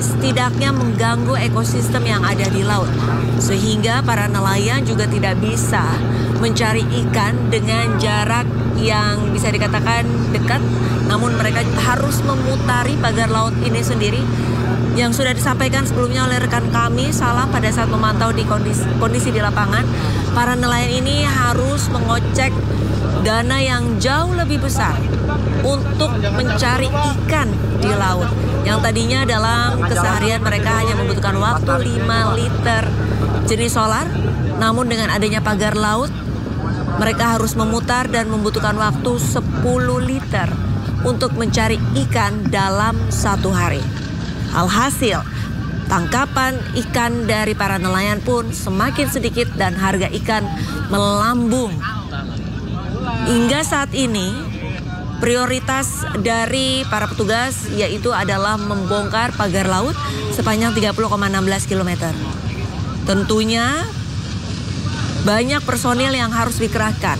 setidaknya mengganggu ekosistem yang ada di laut. Sehingga para nelayan juga tidak bisa mencari ikan dengan jarak yang bisa dikatakan dekat, namun mereka harus memutari pagar laut ini sendiri. Yang sudah disampaikan sebelumnya oleh rekan kami Salam pada saat memantau di kondisi di lapangan, para nelayan ini harus mengocek dana yang jauh lebih besar untuk mencari ikan di laut. Yang tadinya dalam keseharian mereka hanya membutuhkan waktu 5 liter jenis solar, namun dengan adanya pagar laut mereka harus memutar dan membutuhkan waktu 10 liter untuk mencari ikan dalam satu hari. Alhasil, tangkapan ikan dari para nelayan pun semakin sedikit dan harga ikan melambung. Hingga saat ini, prioritas dari para petugas yaitu adalah membongkar pagar laut sepanjang 30,16 km. Tentunya banyak personil yang harus dikerahkan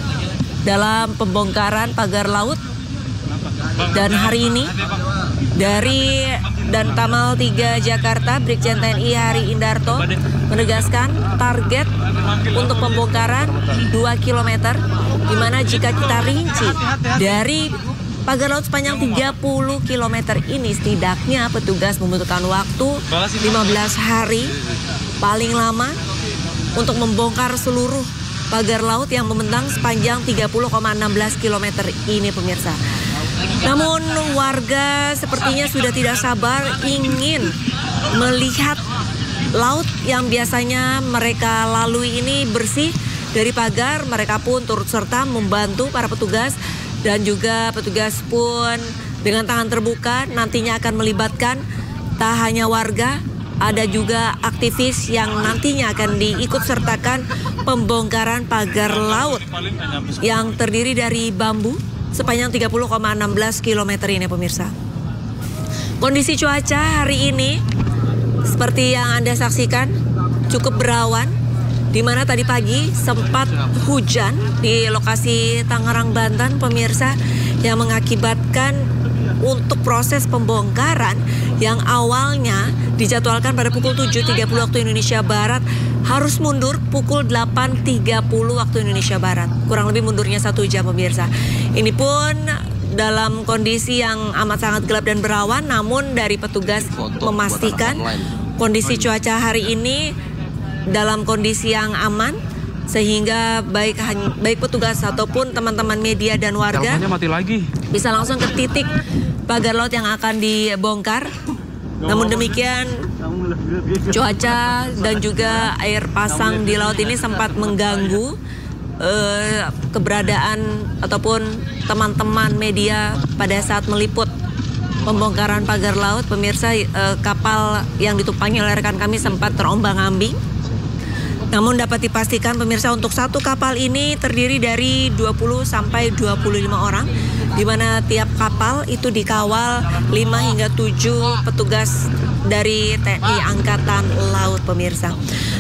dalam pembongkaran pagar laut. Dan hari ini dari Dantamal 3 Jakarta, Brigjen TNI Hari Indarto menegaskan target untuk pembongkaran 2 km, di mana jika kita rinci dari pagar laut sepanjang 30 km ini setidaknya petugas membutuhkan waktu 15 hari paling lama untuk membongkar seluruh pagar laut yang membentang sepanjang 30,16 km ini, pemirsa. Namun warga sepertinya sudah tidak sabar ingin melihat laut yang biasanya mereka lalui ini bersih dari pagar. Mereka pun turut serta membantu para petugas, dan juga petugas pun dengan tangan terbuka nantinya akan melibatkan tak hanya warga, ada juga aktivis yang nantinya akan diikut sertakan pembongkaran pagar laut yang terdiri dari bambu sepanjang 30,16 km ini, pemirsa. Kondisi cuaca hari ini seperti yang Anda saksikan cukup berawan, di mana tadi pagi sempat hujan di lokasi Tangerang, Banten, pemirsa, yang mengakibatkan untuk proses pembongkaran yang awalnya dijadwalkan pada pukul 7.30 waktu Indonesia Barat harus mundur pukul 8.30 waktu Indonesia Barat. Kurang lebih mundurnya 1 jam, pemirsa. Ini pun dalam kondisi yang amat sangat gelap dan berawan, namun dari petugas memastikan kondisi cuaca hari ini dalam kondisi yang aman, sehingga baik petugas ataupun teman-teman media dan warga bisa langsung ke titik pagar laut yang akan dibongkar. Namun demikian, cuaca dan juga air pasang di laut ini sempat mengganggu keberadaan ataupun teman-teman media pada saat meliput pembongkaran pagar laut. Pemirsa, kapal yang ditumpangi oleh rekan kami sempat terombang-ambing. Namun dapat dipastikan, pemirsa, untuk satu kapal ini terdiri dari 20 sampai 25 orang, di mana tiap kapal itu dikawal 5 hingga 7 petugas dari TNI Angkatan Laut, pemirsa.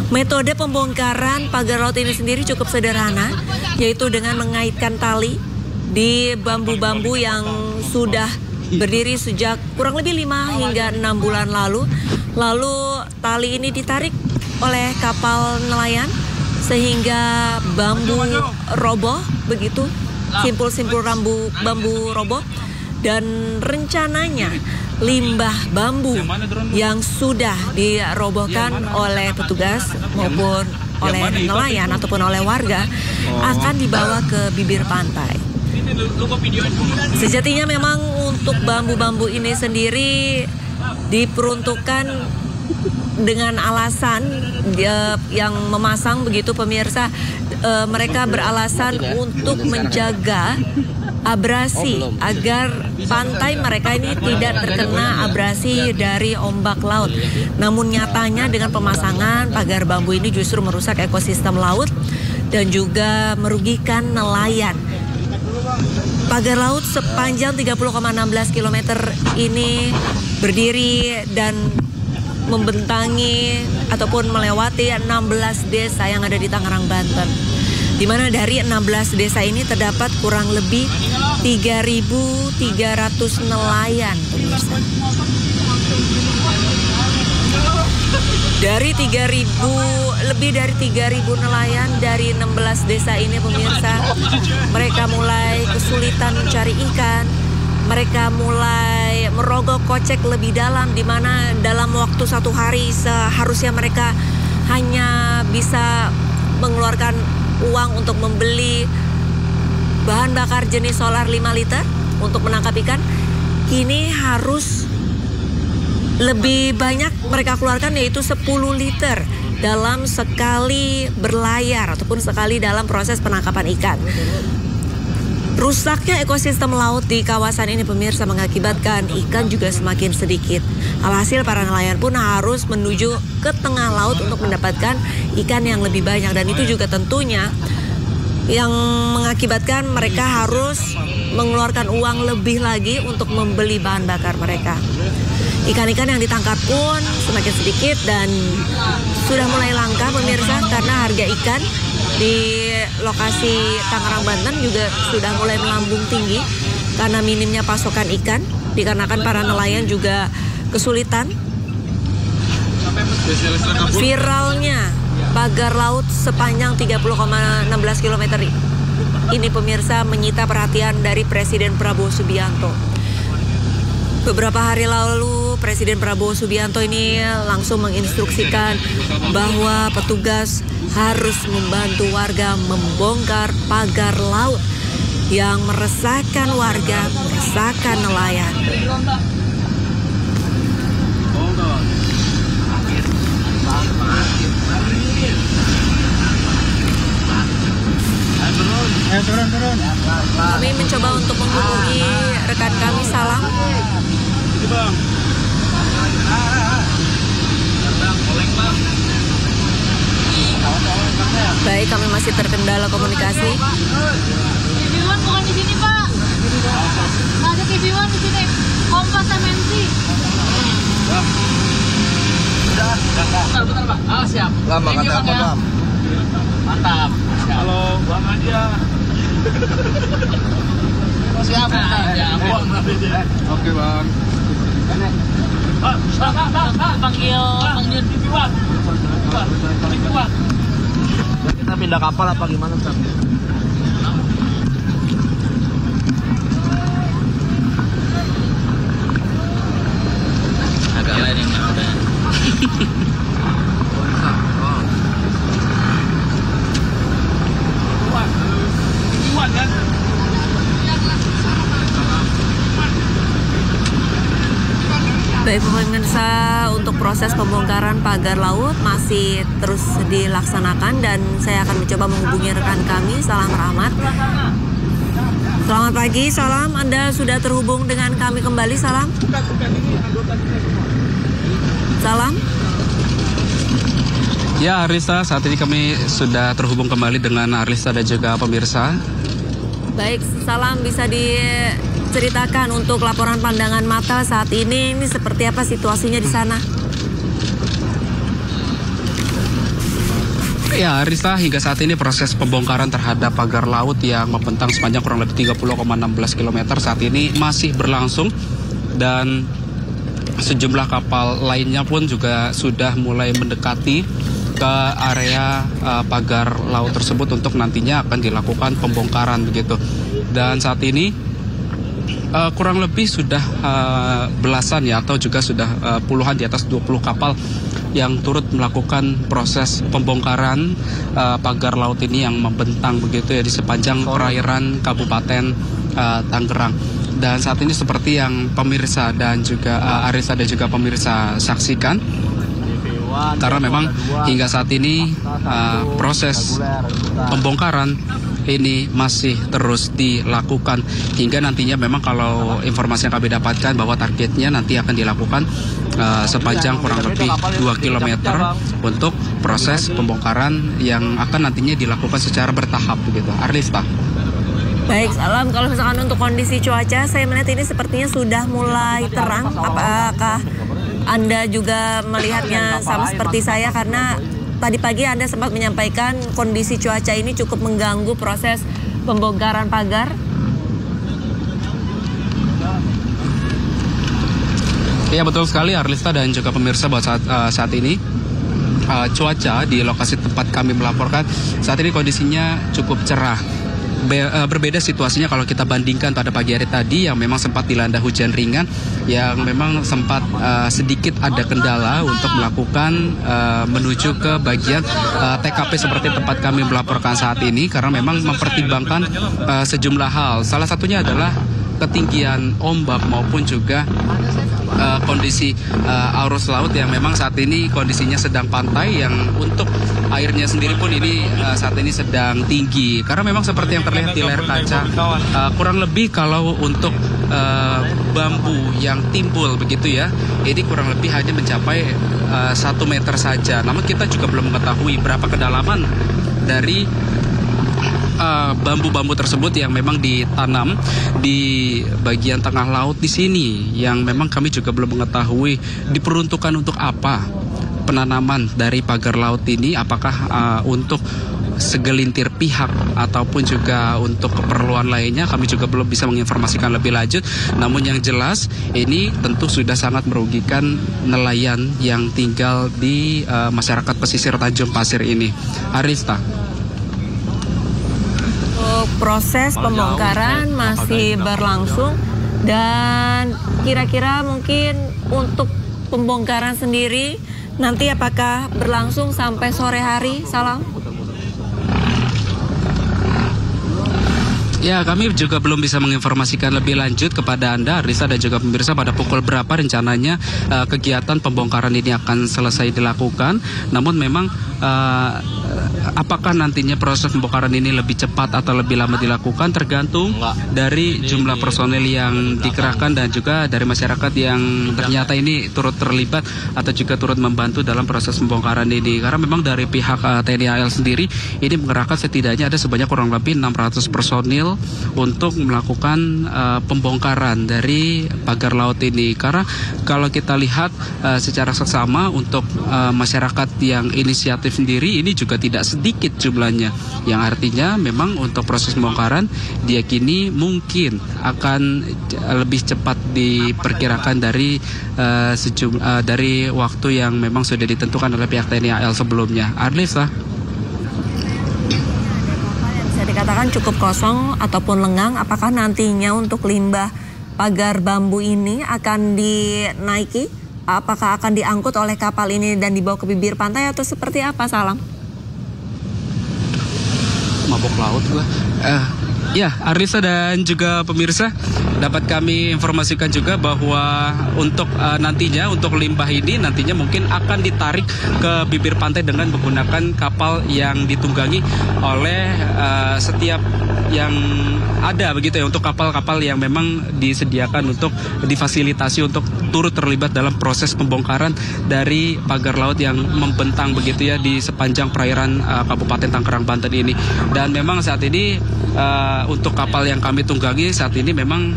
Metode pembongkaran pagar laut ini sendiri cukup sederhana, yaitu dengan mengaitkan tali di bambu-bambu yang sudah berdiri sejak kurang lebih 5 hingga 6 bulan lalu. Lalu tali ini ditarik oleh kapal nelayan sehingga bambu roboh begitu, simpul-simpul bambu roboh, dan rencananya limbah bambu yang sudah dirobohkan oleh petugas maupun oleh nelayan ataupun oleh warga akan dibawa ke bibir pantai. Sejatinya memang untuk bambu-bambu ini sendiri diperuntukkan dengan alasan yang memasang begitu pemirsa, mereka beralasan untuk menjaga abrasi agar pantai mereka ini tidak terkena abrasi dari ombak laut. Namun nyatanya dengan pemasangan pagar bambu ini justru merusak ekosistem laut dan juga merugikan nelayan. Pagar laut sepanjang 30,16 km ini berdiri dan membentangi ataupun melewati 16 desa yang ada di Tangerang, Banten. Di mana dari 16 desa ini terdapat kurang lebih 3.300 nelayan, pemirsa. Dari lebih dari 3.000 nelayan dari 16 desa ini, pemirsa, mereka mulai kesulitan mencari ikan. Mereka mulai merogoh kocek lebih dalam, di mana dalam waktu 1 hari seharusnya mereka hanya bisa mengeluarkan uang untuk membeli bahan bakar jenis solar 5 liter untuk menangkap ikan. Kini harus lebih banyak mereka keluarkan, yaitu 10 liter dalam sekali berlayar ataupun sekali dalam proses penangkapan ikan. Rusaknya ekosistem laut di kawasan ini, pemirsa, mengakibatkan ikan juga semakin sedikit. Alhasil para nelayan pun harus menuju ke tengah laut untuk mendapatkan ikan yang lebih banyak. Dan itu juga tentunya yang mengakibatkan mereka harus mengeluarkan uang lebih lagi untuk membeli bahan bakar mereka. Ikan-ikan yang ditangkap pun semakin sedikit dan sudah mulai langka, pemirsa, karena harga ikan di lokasi Tangerang, Banten juga sudah mulai melambung tinggi karena minimnya pasokan ikan, dikarenakan para nelayan juga kesulitan. Viralnya pagar laut sepanjang 30,16 km ini, pemirsa, menyita perhatian dari Presiden Prabowo Subianto. Beberapa hari lalu Presiden Prabowo Subianto ini langsung menginstruksikan bahwa petugas harus membantu warga membongkar pagar laut yang meresahkan warga, meresahkan nelayan. Turun. Kami mencoba untuk menghubungi rekan kami, Salam. Baik, kami masih terkendala komunikasi. TV One bukan di sini, Pak. Nggak ada TV One di sini. Kompas MNC. Bentar, Pak. Ah, siap. Lama kata apa, Bang? Mantap. Halo, Bang aja. Siap, Oke, Bang. Panggil TV One. Kita pindah kapal apa gimana, Bang? Agak lain yang ada. Baik, pemirsa, untuk proses pembongkaran pagar laut masih terus dilaksanakan dan saya akan mencoba menghubungi rekan kami, Salam Rahmat. Selamat pagi, Salam. Anda sudah terhubung dengan kami kembali, Salam? Salam? Ya, Arlista, saat ini kami sudah terhubung kembali dengan Arlista dan juga pemirsa. Baik, Salam, bisa diceritakan untuk laporan pandangan mata saat ini seperti apa situasinya di sana? Ya, Arlista, hingga saat ini proses pembongkaran terhadap pagar laut yang membentang sepanjang kurang lebih 30,16 km saat ini masih berlangsung dan sejumlah kapal lainnya pun juga sudah mulai mendekati ke area pagar laut tersebut untuk nantinya akan dilakukan pembongkaran begitu. Dan saat ini kurang lebih sudah belasan ya, atau juga sudah puluhan, di atas 20 kapal yang turut melakukan proses pembongkaran pagar laut ini yang membentang begitu ya di sepanjang perairan Kabupaten Tangerang. Dan saat ini seperti yang pemirsa dan juga Arisa dan juga pemirsa saksikan, karena memang hingga saat ini proses pembongkaran ini masih terus dilakukan hingga nantinya memang kalau informasi yang kami dapatkan bahwa targetnya nanti akan dilakukan sepanjang kurang lebih 2 km untuk proses pembongkaran yang akan nantinya dilakukan secara bertahap begitu. Arlista. Baik, Salam. Kalau misalkan untuk kondisi cuaca, saya melihat ini sepertinya sudah mulai terang. Apakah Anda juga melihatnya sama seperti saya? Karena tadi pagi Anda sempat menyampaikan kondisi cuaca ini cukup mengganggu proses pembongkaran pagar. Ya, betul sekali Arlista dan juga pemirsa bahwa saat ini cuaca di lokasi tempat kami melaporkan saat ini kondisinya cukup cerah. Berbeda situasinya kalau kita bandingkan pada pagi hari tadi yang memang sempat dilanda hujan ringan, yang memang sempat sedikit ada kendala untuk melakukan menuju ke bagian TKP seperti tempat kami melaporkan saat ini, karena memang mempertimbangkan sejumlah hal. Salah satunya adalah ketinggian ombak maupun juga kondisi arus laut yang memang saat ini kondisinya sedang pantai, yang untuk airnya sendiri pun ini saat ini sedang tinggi, karena memang seperti yang terlihat di layar kaca kurang lebih kalau untuk bambu yang timbul begitu ya, ini kurang lebih hanya mencapai 1 meter saja. Namun kita juga belum mengetahui berapa kedalaman dari bambu-bambu tersebut yang memang ditanam di bagian tengah laut di sini, yang memang kami juga belum mengetahui diperuntukkan untuk apa penanaman dari pagar laut ini, apakah untuk segelintir pihak ataupun juga untuk keperluan lainnya, kami juga belum bisa menginformasikan lebih lanjut. Namun yang jelas ini tentu sudah sangat merugikan nelayan yang tinggal di masyarakat pesisir Tanjung Pasir ini. Arista. Proses pembongkaran masih berlangsung, dan kira-kira mungkin untuk pembongkaran sendiri nanti apakah berlangsung sampai sore hari, Salam? Ya, kami juga belum bisa menginformasikan lebih lanjut kepada Anda, Risa dan juga pemirsa, pada pukul berapa rencananya kegiatan pembongkaran ini akan selesai dilakukan. Namun memang apakah nantinya proses pembongkaran ini lebih cepat atau lebih lama dilakukan tergantung dari jumlah personel yang dikerahkan dan juga dari masyarakat yang ternyata ini turut terlibat atau juga turut membantu dalam proses pembongkaran ini. Karena memang dari pihak TNI AL sendiri ini mengerahkan setidaknya ada sebanyak kurang lebih 600 personil untuk melakukan pembongkaran dari pagar laut ini. Karena kalau kita lihat secara seksama untuk masyarakat yang inisiatif sendiri ini juga tidak sedikit jumlahnya, yang artinya memang untuk proses pembongkaran diyakini mungkin akan lebih cepat diperkirakan dari dari waktu yang memang sudah ditentukan oleh pihak TNI AL sebelumnya. Arlisa. Bisa dikatakan cukup kosong ataupun lengang. Apakah nantinya untuk limbah pagar bambu ini akan dinaiki? Apakah akan diangkut oleh kapal ini dan dibawa ke bibir pantai atau seperti apa, Salam? Mabok laut gua. Ya, Arlisa dan juga pemirsa, dapat kami informasikan juga bahwa untuk nantinya untuk limbah ini nantinya mungkin akan ditarik ke bibir pantai dengan menggunakan kapal yang ditunggangi oleh setiap yang ada begitu ya, untuk kapal-kapal yang memang disediakan untuk difasilitasi untuk turut terlibat dalam proses pembongkaran dari pagar laut yang membentang begitu ya di sepanjang perairan Kabupaten Tangerang, Banten ini. Dan memang saat ini untuk kapal yang kami tunggangi saat ini memang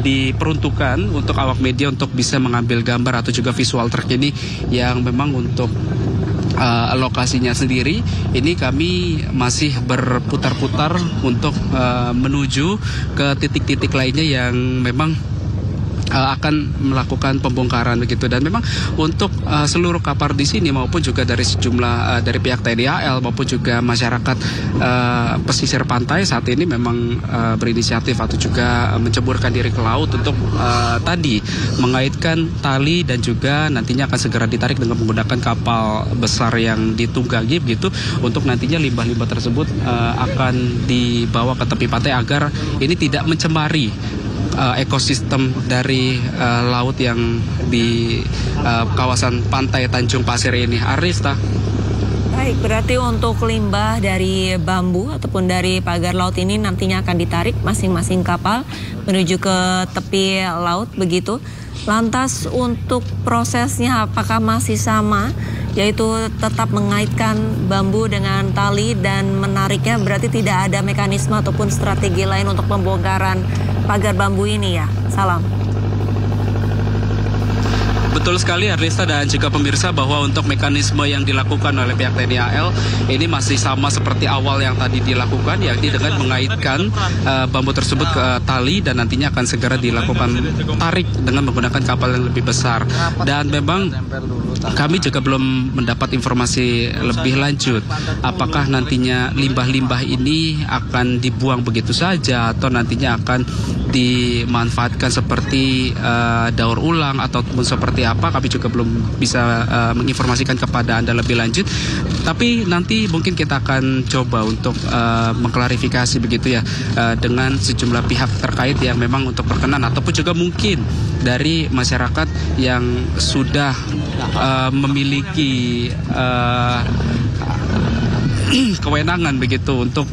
diperuntukkan untuk awak media untuk bisa mengambil gambar atau juga visual terkini yang memang untuk lokasinya sendiri ini kami masih berputar-putar untuk menuju ke titik-titik lainnya yang memang akan melakukan pembongkaran begitu. Dan memang untuk seluruh kapal di sini maupun juga dari sejumlah dari pihak TNI AL maupun juga masyarakat pesisir pantai saat ini memang berinisiatif atau juga menceburkan diri ke laut untuk tadi mengaitkan tali dan juga nantinya akan segera ditarik dengan menggunakan kapal besar yang ditunggangi begitu, untuk nantinya limbah-limbah tersebut akan dibawa ke tepi pantai agar ini tidak mencemari ekosistem dari laut yang di kawasan pantai Tanjung Pasir ini. Arista. Baik, berarti untuk limbah dari bambu ataupun dari pagar laut ini nantinya akan ditarik masing-masing kapal menuju ke tepi laut begitu. Lantas untuk prosesnya apakah masih sama, yaitu tetap mengaitkan bambu dengan tali dan menariknya, berarti tidak ada mekanisme ataupun strategi lain untuk pembongkaran pagar bambu ini ya? Salam. Betul sekali Arlista dan juga pemirsa, bahwa untuk mekanisme yang dilakukan oleh pihak TNI AL ini masih sama seperti awal yang tadi dilakukan, yakni dengan mengaitkan bambu tersebut ke tali dan nantinya akan segera dilakukan tarik dengan menggunakan kapal yang lebih besar. Dan memang kami juga belum mendapat informasi lebih lanjut apakah nantinya limbah-limbah ini akan dibuang begitu saja atau nantinya akan dimanfaatkan seperti daur ulang ataupun seperti apa. Kami juga belum bisa menginformasikan kepada Anda lebih lanjut, tapi nanti mungkin kita akan coba untuk mengklarifikasi begitu ya dengan sejumlah pihak terkait yang memang untuk berkenan, ataupun juga mungkin dari masyarakat yang sudah memiliki kewenangan begitu untuk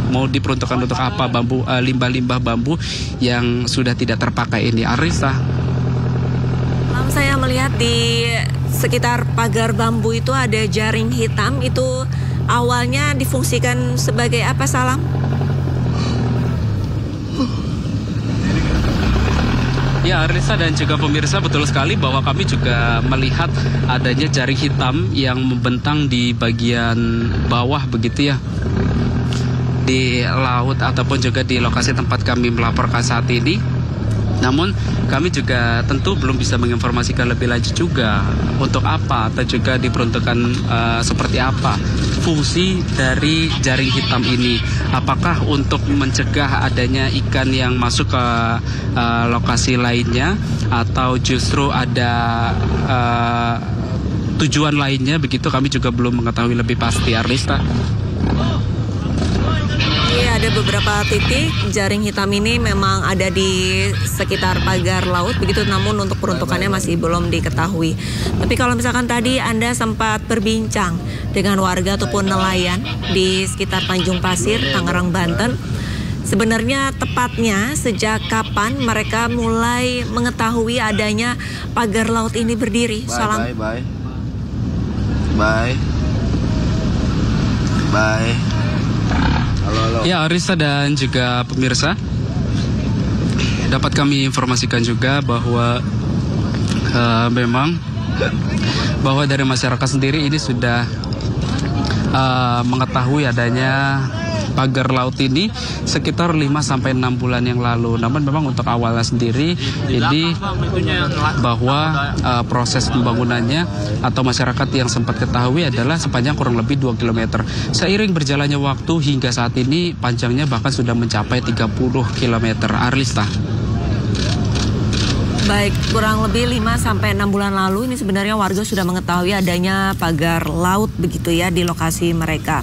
mau diperuntukkan untuk apa bambu, limbah-limbah bambu yang sudah tidak terpakai ini. Arisa. Saya melihat di sekitar pagar bambu itu ada jaring hitam, itu awalnya difungsikan sebagai apa, Salam? Ya, Arisa dan juga pemirsa, betul sekali bahwa kami juga melihat adanya jaring hitam yang membentang di bagian bawah begitu ya, di laut ataupun juga di lokasi tempat kami melaporkan saat ini. Namun kami juga tentu belum bisa menginformasikan lebih lanjut juga untuk apa atau juga diperuntukkan seperti apa fungsi dari jaring hitam ini. Apakah untuk mencegah adanya ikan yang masuk ke lokasi lainnya, atau justru ada tujuan lainnya begitu, kami juga belum mengetahui lebih pasti. Arlista. Ada beberapa titik jaring hitam ini memang ada di sekitar pagar laut begitu, namun untuk peruntukannya masih belum diketahui. Tapi kalau misalkan tadi Anda sempat berbincang dengan warga ataupun nelayan di sekitar Tanjung Pasir, Tangerang, Banten, sebenarnya tepatnya sejak kapan mereka mulai mengetahui adanya pagar laut ini berdiri? Salam. Bye. Halo. Ya, Arista dan juga pemirsa, dapat kami informasikan juga bahwa memang bahwa dari masyarakat sendiri ini sudah mengetahui adanya pagar laut ini sekitar 5-6 bulan yang lalu. Namun memang untuk awalnya sendiri ini bahwa proses pembangunannya atau masyarakat yang sempat ketahui adalah sepanjang kurang lebih 2 km. Seiring berjalannya waktu hingga saat ini panjangnya bahkan sudah mencapai 30 km. Arlista. Baik, kurang lebih 5-6 bulan lalu ini sebenarnya warga sudah mengetahui adanya pagar laut begitu ya di lokasi mereka.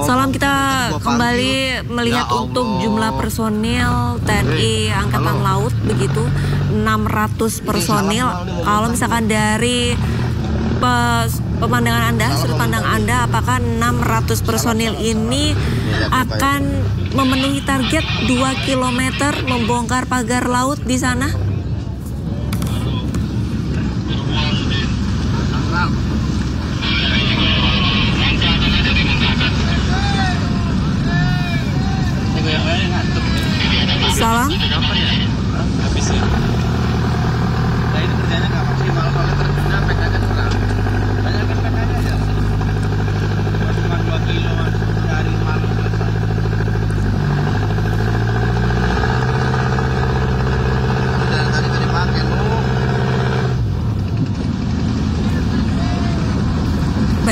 Salam, kita kembali melihat untuk jumlah personil TNI Angkatan Laut begitu 600 personil. Kalau misalkan dari pemandangan Anda, sudut pandang Anda, apakah 600 personil ini akan memenuhi target 2 km membongkar pagar laut di sana? Salam.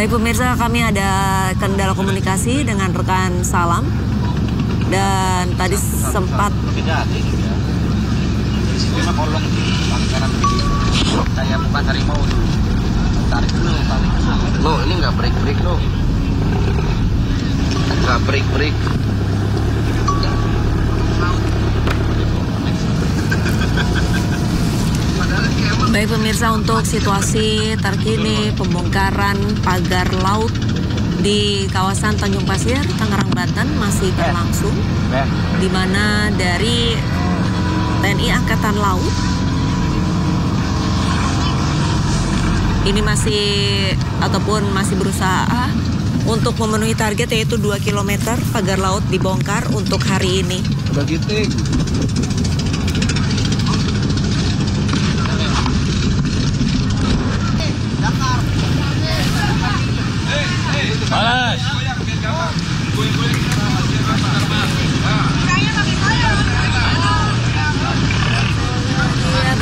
Baik pemirsa, kami ada kendala komunikasi dengan rekan Salam dan tadi sempat saya bukan harimau dulu. Tarik dulu, no, ini nggak break no, nggak break. Baik pemirsa, untuk situasi terkini pembongkaran pagar laut di kawasan Tanjung Pasir, Tangerang, Banten masih berlangsung, di mana dari TNI Angkatan Laut ini masih berusaha untuk memenuhi target, yaitu 2 km pagar laut dibongkar untuk hari ini. Udah gitu.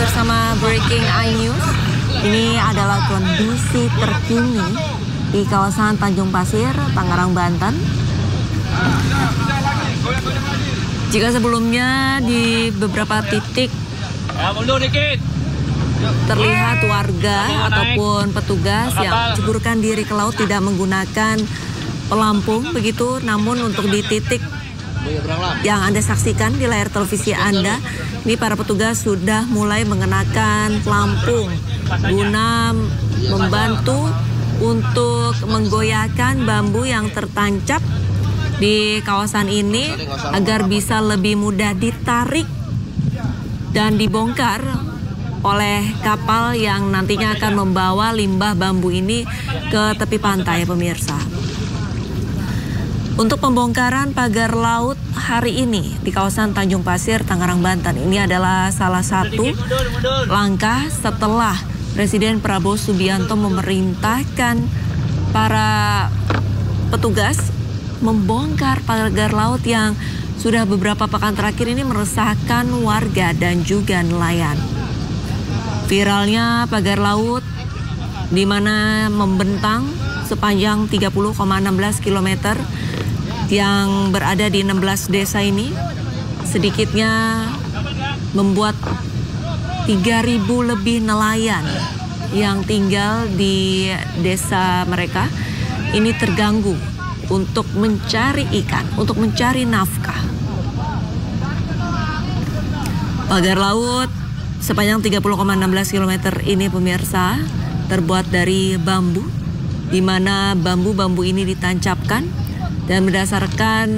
Bersama Breaking iNews, ini adalah kondisi terkini di kawasan Tanjung Pasir, Tangerang, Banten. Jika sebelumnya di beberapa titik terlihat warga ataupun petugas yang menceburkan diri ke laut tidak menggunakan pelampung begitu, namun untuk di titik yang Anda saksikan di layar televisi Anda, ini para petugas sudah mulai mengenakan pelampung guna membantu untuk menggoyahkan bambu yang tertancap di kawasan ini agar bisa lebih mudah ditarik dan dibongkar oleh kapal yang nantinya akan membawa limbah bambu ini ke tepi pantai, pemirsa. Untuk pembongkaran pagar laut hari ini di kawasan Tanjung Pasir, Tangerang, Banten, ini adalah salah satu langkah setelah Presiden Prabowo Subianto memerintahkan para petugas membongkar pagar laut yang sudah beberapa pekan terakhir ini meresahkan warga dan juga nelayan. Viralnya pagar laut di mana membentang sepanjang 30,16 km yang berada di 16 desa ini sedikitnya membuat 3.000 lebih nelayan yang tinggal di desa mereka ini terganggu untuk mencari ikan, untuk mencari nafkah. Pagar laut sepanjang 30,16 km ini, pemirsa, terbuat dari bambu, di mana bambu-bambu ini ditancapkan, dan berdasarkan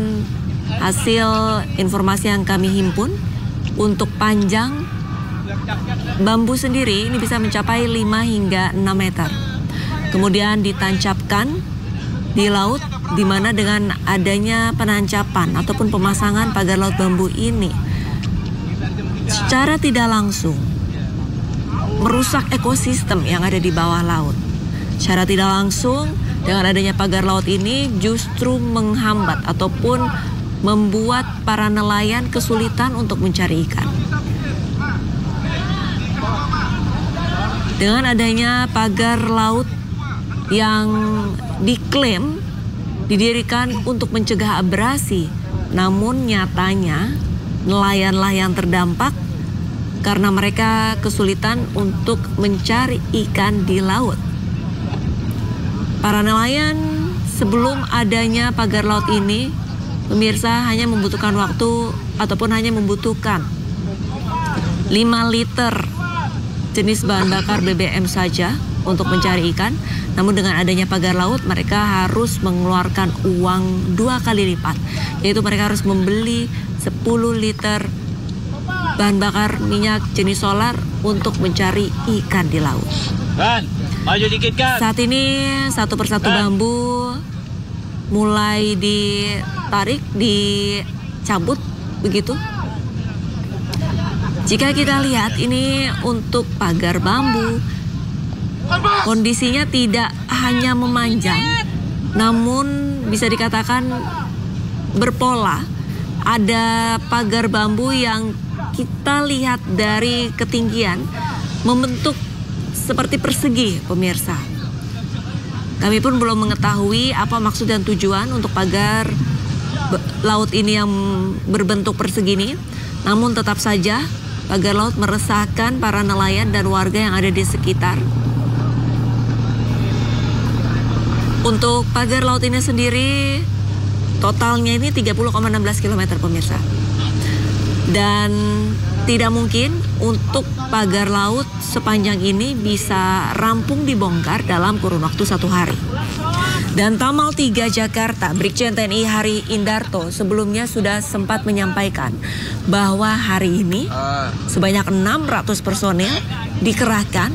hasil informasi yang kami himpun, untuk panjang bambu sendiri ini bisa mencapai 5 hingga 6 meter. Kemudian ditancapkan di laut, di mana dengan adanya penancapan ataupun pemasangan pagar laut bambu ini secara tidak langsung merusak ekosistem yang ada di bawah laut. Secara tidak langsung dengan adanya pagar laut ini justru menghambat ataupun membuat para nelayan kesulitan untuk mencari ikan. Dengan adanya pagar laut yang diklaim didirikan untuk mencegah abrasi, namun nyatanya nelayanlah yang terdampak karena mereka kesulitan untuk mencari ikan di laut. Para nelayan sebelum adanya pagar laut ini, pemirsa, hanya membutuhkan waktu ataupun hanya membutuhkan 5 liter jenis bahan bakar BBM saja untuk mencari ikan. Namun dengan adanya pagar laut, mereka harus mengeluarkan uang 2 kali lipat, yaitu mereka harus membeli 10 liter bahan bakar minyak jenis solar untuk mencari ikan di laut. Kan, maju dikit kan. Saat ini satu persatu bambu mulai ditarik, dicabut begitu. Jika kita lihat ini untuk pagar bambu, kondisinya tidak hanya memanjang, namun bisa dikatakan berpola. Ada pagar bambu yang kita lihat dari ketinggian membentuk seperti persegi, pemirsa. Kami pun belum mengetahui apa maksud dan tujuan untuk pagar laut ini yang berbentuk persegi ini. Namun tetap saja pagar laut meresahkan para nelayan dan warga yang ada di sekitar. Untuk pagar laut ini sendiri totalnya ini 30,16 km pemirsa. Dan tidak mungkin untuk pagar laut sepanjang ini bisa rampung dibongkar dalam kurun waktu 1 hari. Dan Tamal 3 Jakarta, Brigjen TNI Hari Indarto sebelumnya sudah sempat menyampaikan bahwa hari ini sebanyak 600 personil dikerahkan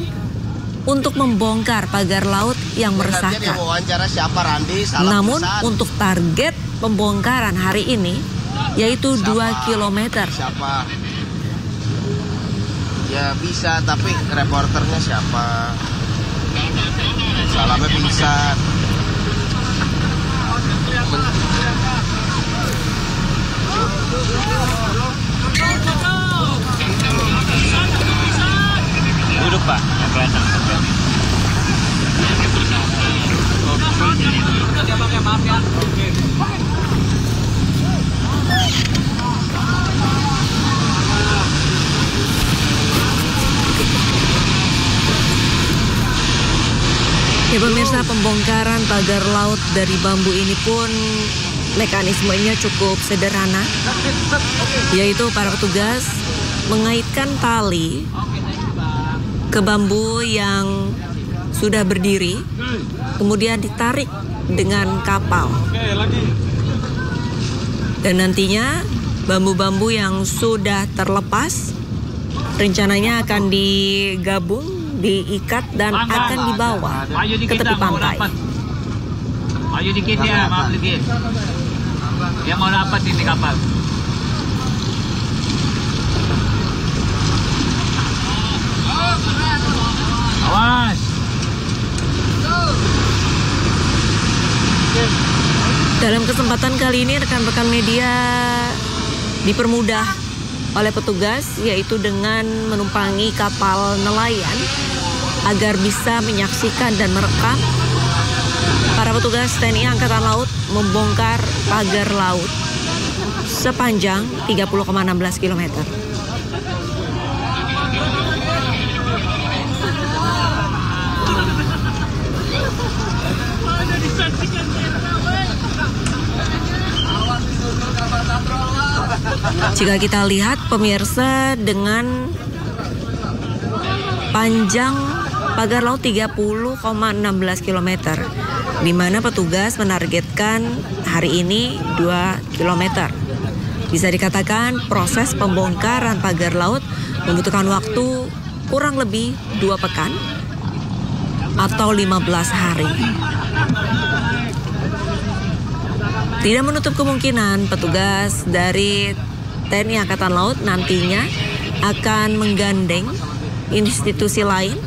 untuk membongkar pagar laut yang meresahkan. Namun untuk target pembongkaran hari ini yaitu 2 km. Ya bisa, tapi reporternya siapa? Salamnya pingsan. Duduk Pak, yang kelihatan. Maaf ya. Ya pemirsa, pembongkaran pagar laut dari bambu ini pun mekanismenya cukup sederhana, yaitu para petugas mengaitkan tali ke bambu yang sudah berdiri, kemudian ditarik dengan kapal. Dan nantinya bambu-bambu yang sudah terlepas rencananya akan digabung, diikat dan akan dibawa ke tepi pantai. Maju dikit ya, maaf dikit. Dia mau dapat ini kapal. Awas. Dalam kesempatan kali ini rekan-rekan media dipermudah oleh petugas, yaitu dengan menumpangi kapal nelayan agar bisa menyaksikan dan merekam para petugas TNI Angkatan Laut membongkar pagar laut sepanjang 30,16 km. Jika kita lihat pemirsa, dengan panjang pagar laut 30,16 km, di mana petugas menargetkan hari ini 2 km. Bisa dikatakan proses pembongkaran pagar laut membutuhkan waktu kurang lebih 2 pekan atau 15 hari. Tidak menutup kemungkinan petugas dari TNI Angkatan Laut nantinya akan menggandeng institusi lain,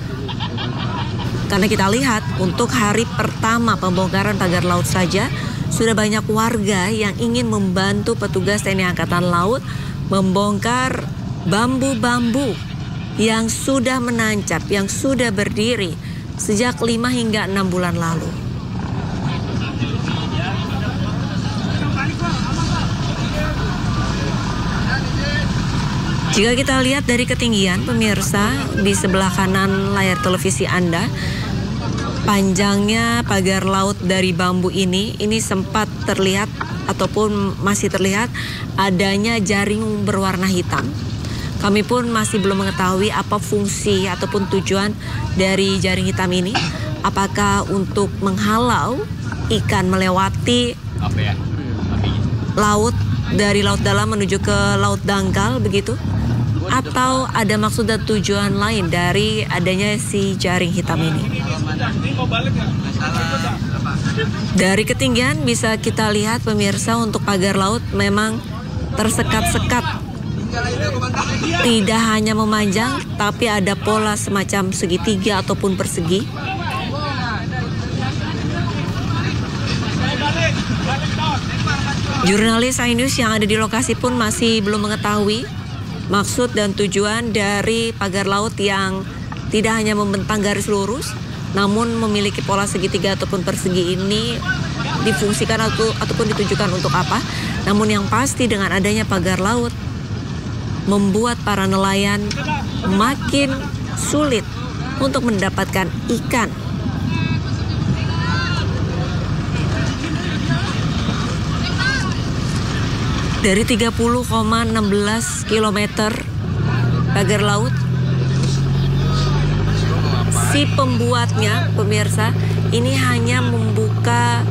karena kita lihat untuk hari pertama pembongkaran pagar laut saja sudah banyak warga yang ingin membantu petugas TNI Angkatan Laut membongkar bambu-bambu yang sudah menancap, yang sudah berdiri sejak 5 hingga 6 bulan lalu. Jika kita lihat dari ketinggian pemirsa, di sebelah kanan layar televisi Anda, panjangnya pagar laut dari bambu ini sempat terlihat ataupun masih terlihat adanya jaring berwarna hitam. Kami pun masih belum mengetahui apa fungsi ataupun tujuan dari jaring hitam ini. Apakah untuk menghalau ikan melewati laut dari laut dalam menuju ke laut dangkal begitu? Atau ada maksud dan tujuan lain dari adanya si jaring hitam ini? Dari ketinggian bisa kita lihat pemirsa, untuk pagar laut memang tersekat-sekat. Tidak hanya memanjang, tapi ada pola semacam segitiga ataupun persegi. Jurnalis iNews yang ada di lokasi pun masih belum mengetahui maksud dan tujuan dari pagar laut yang tidak hanya membentang garis lurus, namun memiliki pola segitiga ataupun persegi ini difungsikan ataupun ditujukan untuk apa. Namun yang pasti dengan adanya pagar laut membuat para nelayan makin sulit untuk mendapatkan ikan. Dari 30,16 km pagar laut, si pembuatnya, pemirsa, ini hanya membuka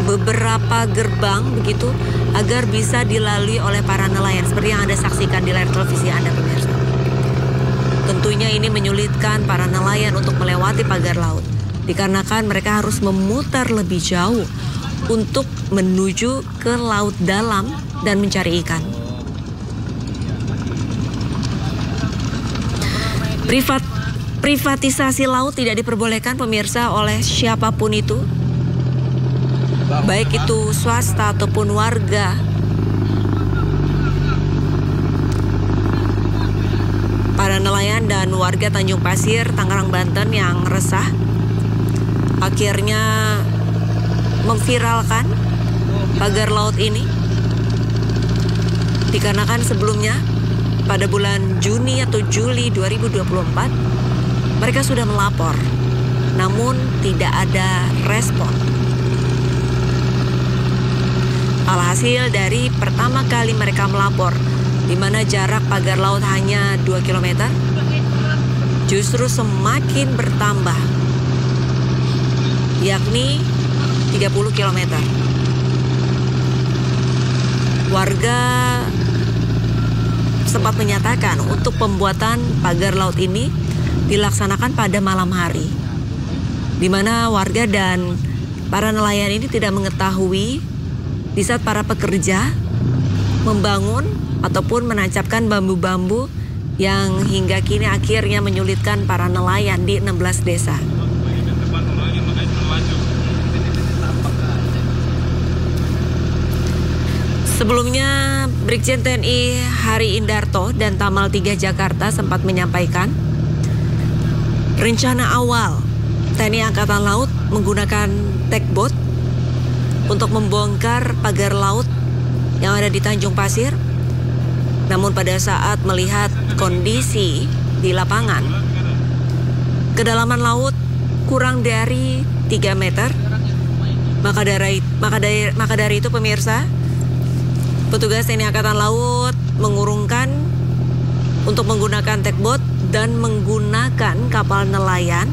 beberapa gerbang begitu agar bisa dilalui oleh para nelayan seperti yang Anda saksikan di layar televisi Anda, pemirsa. Tentunya ini menyulitkan para nelayan untuk melewati pagar laut dikarenakan mereka harus memutar lebih jauh untuk menuju ke laut dalam dan mencari ikan. Privatisasi laut tidak diperbolehkan, pemirsa, oleh siapapun itu, baik itu swasta ataupun warga. Para nelayan dan warga Tanjung Pasir, Tangerang, Banten yang resah akhirnya memviralkan pagar laut ini dikarenakan sebelumnya pada bulan Juni atau Juli 2024 mereka sudah melapor, namun tidak ada respon. Alhasil dari pertama kali mereka melapor, di mana jarak pagar laut hanya 2 km, justru semakin bertambah, yakni 30 km. Warga sempat menyatakan untuk pembuatan pagar laut ini dilaksanakan pada malam hari, di mana warga dan para nelayan ini tidak mengetahui di saat para pekerja membangun ataupun menancapkan bambu-bambu yang hingga kini akhirnya menyulitkan para nelayan di 16 desa. Sebelumnya, Brigjen TNI Hari Indarto dan Tamal 3 Jakarta sempat menyampaikan rencana awal TNI Angkatan Laut menggunakan tugboat untuk membongkar pagar laut yang ada di Tanjung Pasir. Namun pada saat melihat kondisi di lapangan, kedalaman laut kurang dari 3 meter, maka dari itu, pemirsa, petugas TNI Angkatan Laut mengurungkan untuk menggunakan tugboat dan menggunakan kapal nelayan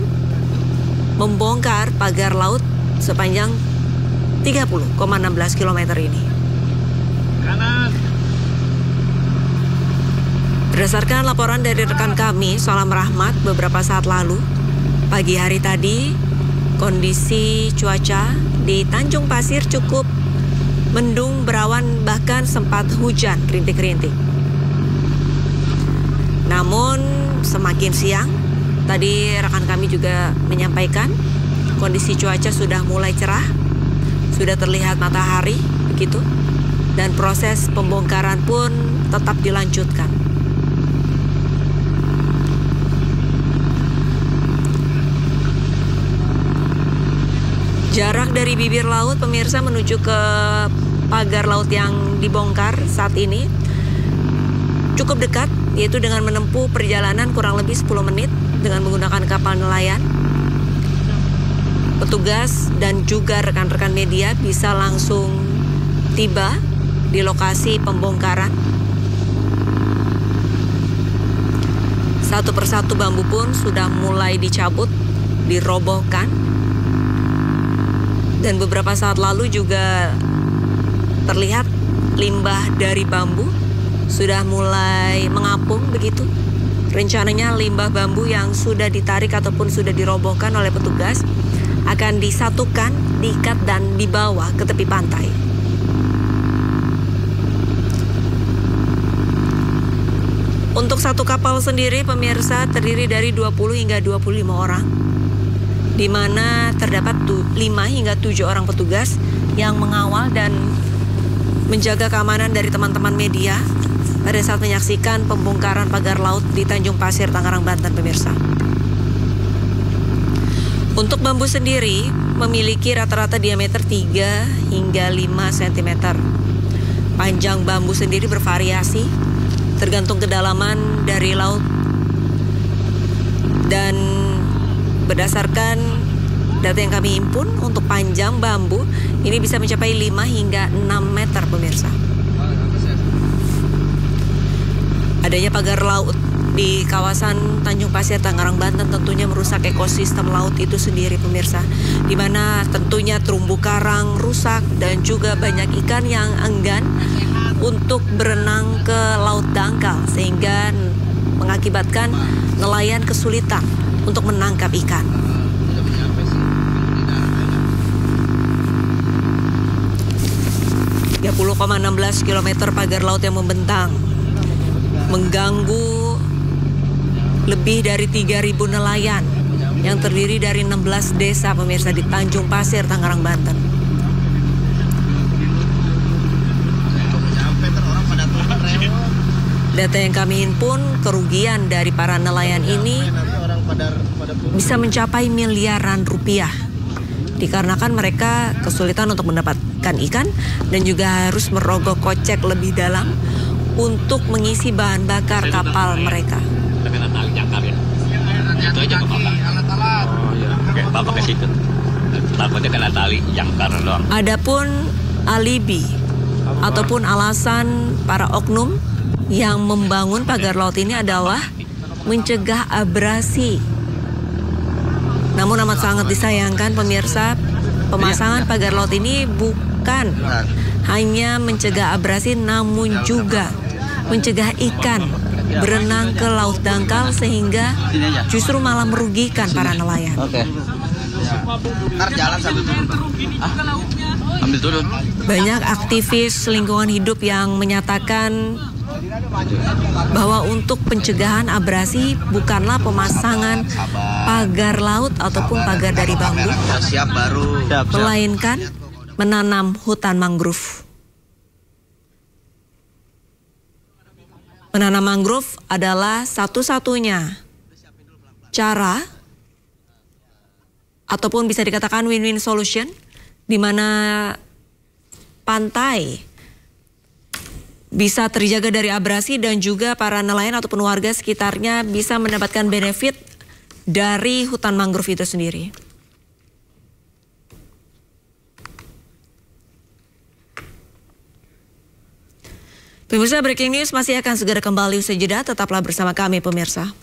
membongkar pagar laut sepanjang 30,16 km ini. Berdasarkan laporan dari rekan kami, Salam Rahmat, beberapa saat lalu, pagi hari tadi, kondisi cuaca di Tanjung Pasir cukup mendung, berawan, bahkan sempat hujan rintik-rintik. Namun semakin siang, tadi rekan kami juga menyampaikan kondisi cuaca sudah mulai cerah, sudah terlihat matahari begitu, dan proses pembongkaran pun tetap dilanjutkan. Jarak dari bibir laut, pemirsa, menuju ke pagar laut yang dibongkar saat ini cukup dekat, yaitu dengan menempuh perjalanan kurang lebih 10 menit dengan menggunakan kapal nelayan. Petugas dan juga rekan-rekan media bisa langsung tiba di lokasi pembongkaran. Satu persatu bambu pun sudah mulai dicabut, dirobohkan. Dan beberapa saat lalu juga terlihat limbah dari bambu sudah mulai mengapung begitu. Rencananya limbah bambu yang sudah ditarik ataupun sudah dirobohkan oleh petugas akan disatukan, diikat dan dibawa ke tepi pantai. Untuk satu kapal sendiri, pemirsa, terdiri dari 20 hingga 25 orang. Di mana terdapat 5 hingga 7 orang petugas yang mengawal dan menjaga keamanan dari teman-teman media pada saat menyaksikan pembongkaran pagar laut di Tanjung Pasir, Tangerang, Banten, pemirsa. Untuk bambu sendiri memiliki rata-rata diameter 3 hingga 5 cm. Panjang bambu sendiri bervariasi tergantung kedalaman dari laut. Dan berdasarkan data yang kami himpun, untuk panjang bambu ini bisa mencapai 5 hingga 6 meter pemirsa. Adanya pagar laut di kawasan Tanjung Pasir, Tangerang, Banten tentunya merusak ekosistem laut itu sendiri pemirsa, di mana tentunya terumbu karang rusak dan juga banyak ikan yang enggan untuk berenang ke laut dangkal sehingga mengakibatkan nelayan kesulitan untuk menangkap ikan. Ya, 10,16 km pagar laut yang membentang mengganggu lebih dari 3.000 nelayan yang terdiri dari 16 desa pemirsa di Tanjung Pasir, Tangerang, Banten. Data yang kami himpun, kerugian dari para nelayan ini bisa mencapai miliaran rupiah. Dikarenakan mereka kesulitan untuk mendapatkan ikan dan juga harus merogoh kocek lebih dalam untuk mengisi bahan bakar kapal mereka. Kena tali jangkar ya. Itu aja ke Bapak. Oh iya. Oke, Bapak ke situ. Takutnya kena tali jangkar doang. Adapun alibi ataupun alasan para oknum yang membangun pagar laut ini adalah mencegah abrasi. Namun amat sangat disayangkan pemirsa, pemasangan pagar laut ini bukan hanya mencegah abrasi namun juga mencegah ikan berenang ke laut dangkal sehingga justru malah merugikan para nelayan. Oke. Ntar jalan sambil turun. Ambil turun. Banyak aktivis lingkungan hidup yang menyatakan bahwa untuk pencegahan abrasi bukanlah pemasangan pagar laut ataupun pagar dari bambu, melainkan menanam hutan mangrove. Menanam mangrove adalah satu-satunya cara ataupun bisa dikatakan win-win solution di mana pantai bisa terjaga dari abrasi dan juga para nelayan ataupun warga sekitarnya bisa mendapatkan benefit dari hutan mangrove itu sendiri. Pemirsa, breaking news masih akan segera kembali usai jeda, tetaplah bersama kami pemirsa.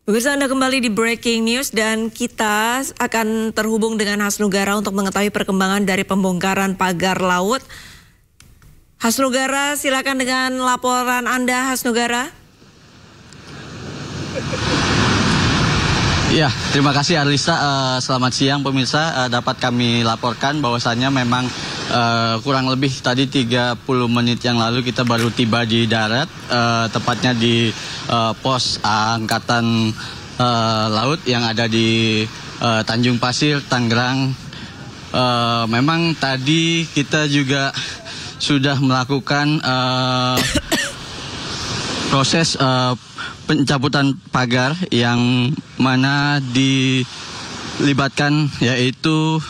Pemirsa, Anda kembali di Breaking News dan kita akan terhubung dengan Hasnugara untuk mengetahui perkembangan dari pembongkaran pagar laut. Hasnugara, silakan dengan laporan Anda, Hasnugara. Ya, terima kasih Arlista. Selamat siang pemirsa. Dapat kami laporkan bahwasannya memang kurang lebih tadi 30 menit yang lalu kita baru tiba di darat, tepatnya di pos Angkatan Laut yang ada di Tanjung Pasir, Tangerang. Memang tadi kita juga sudah melakukan proses pencabutan pagar yang mana dilibatkan yaitu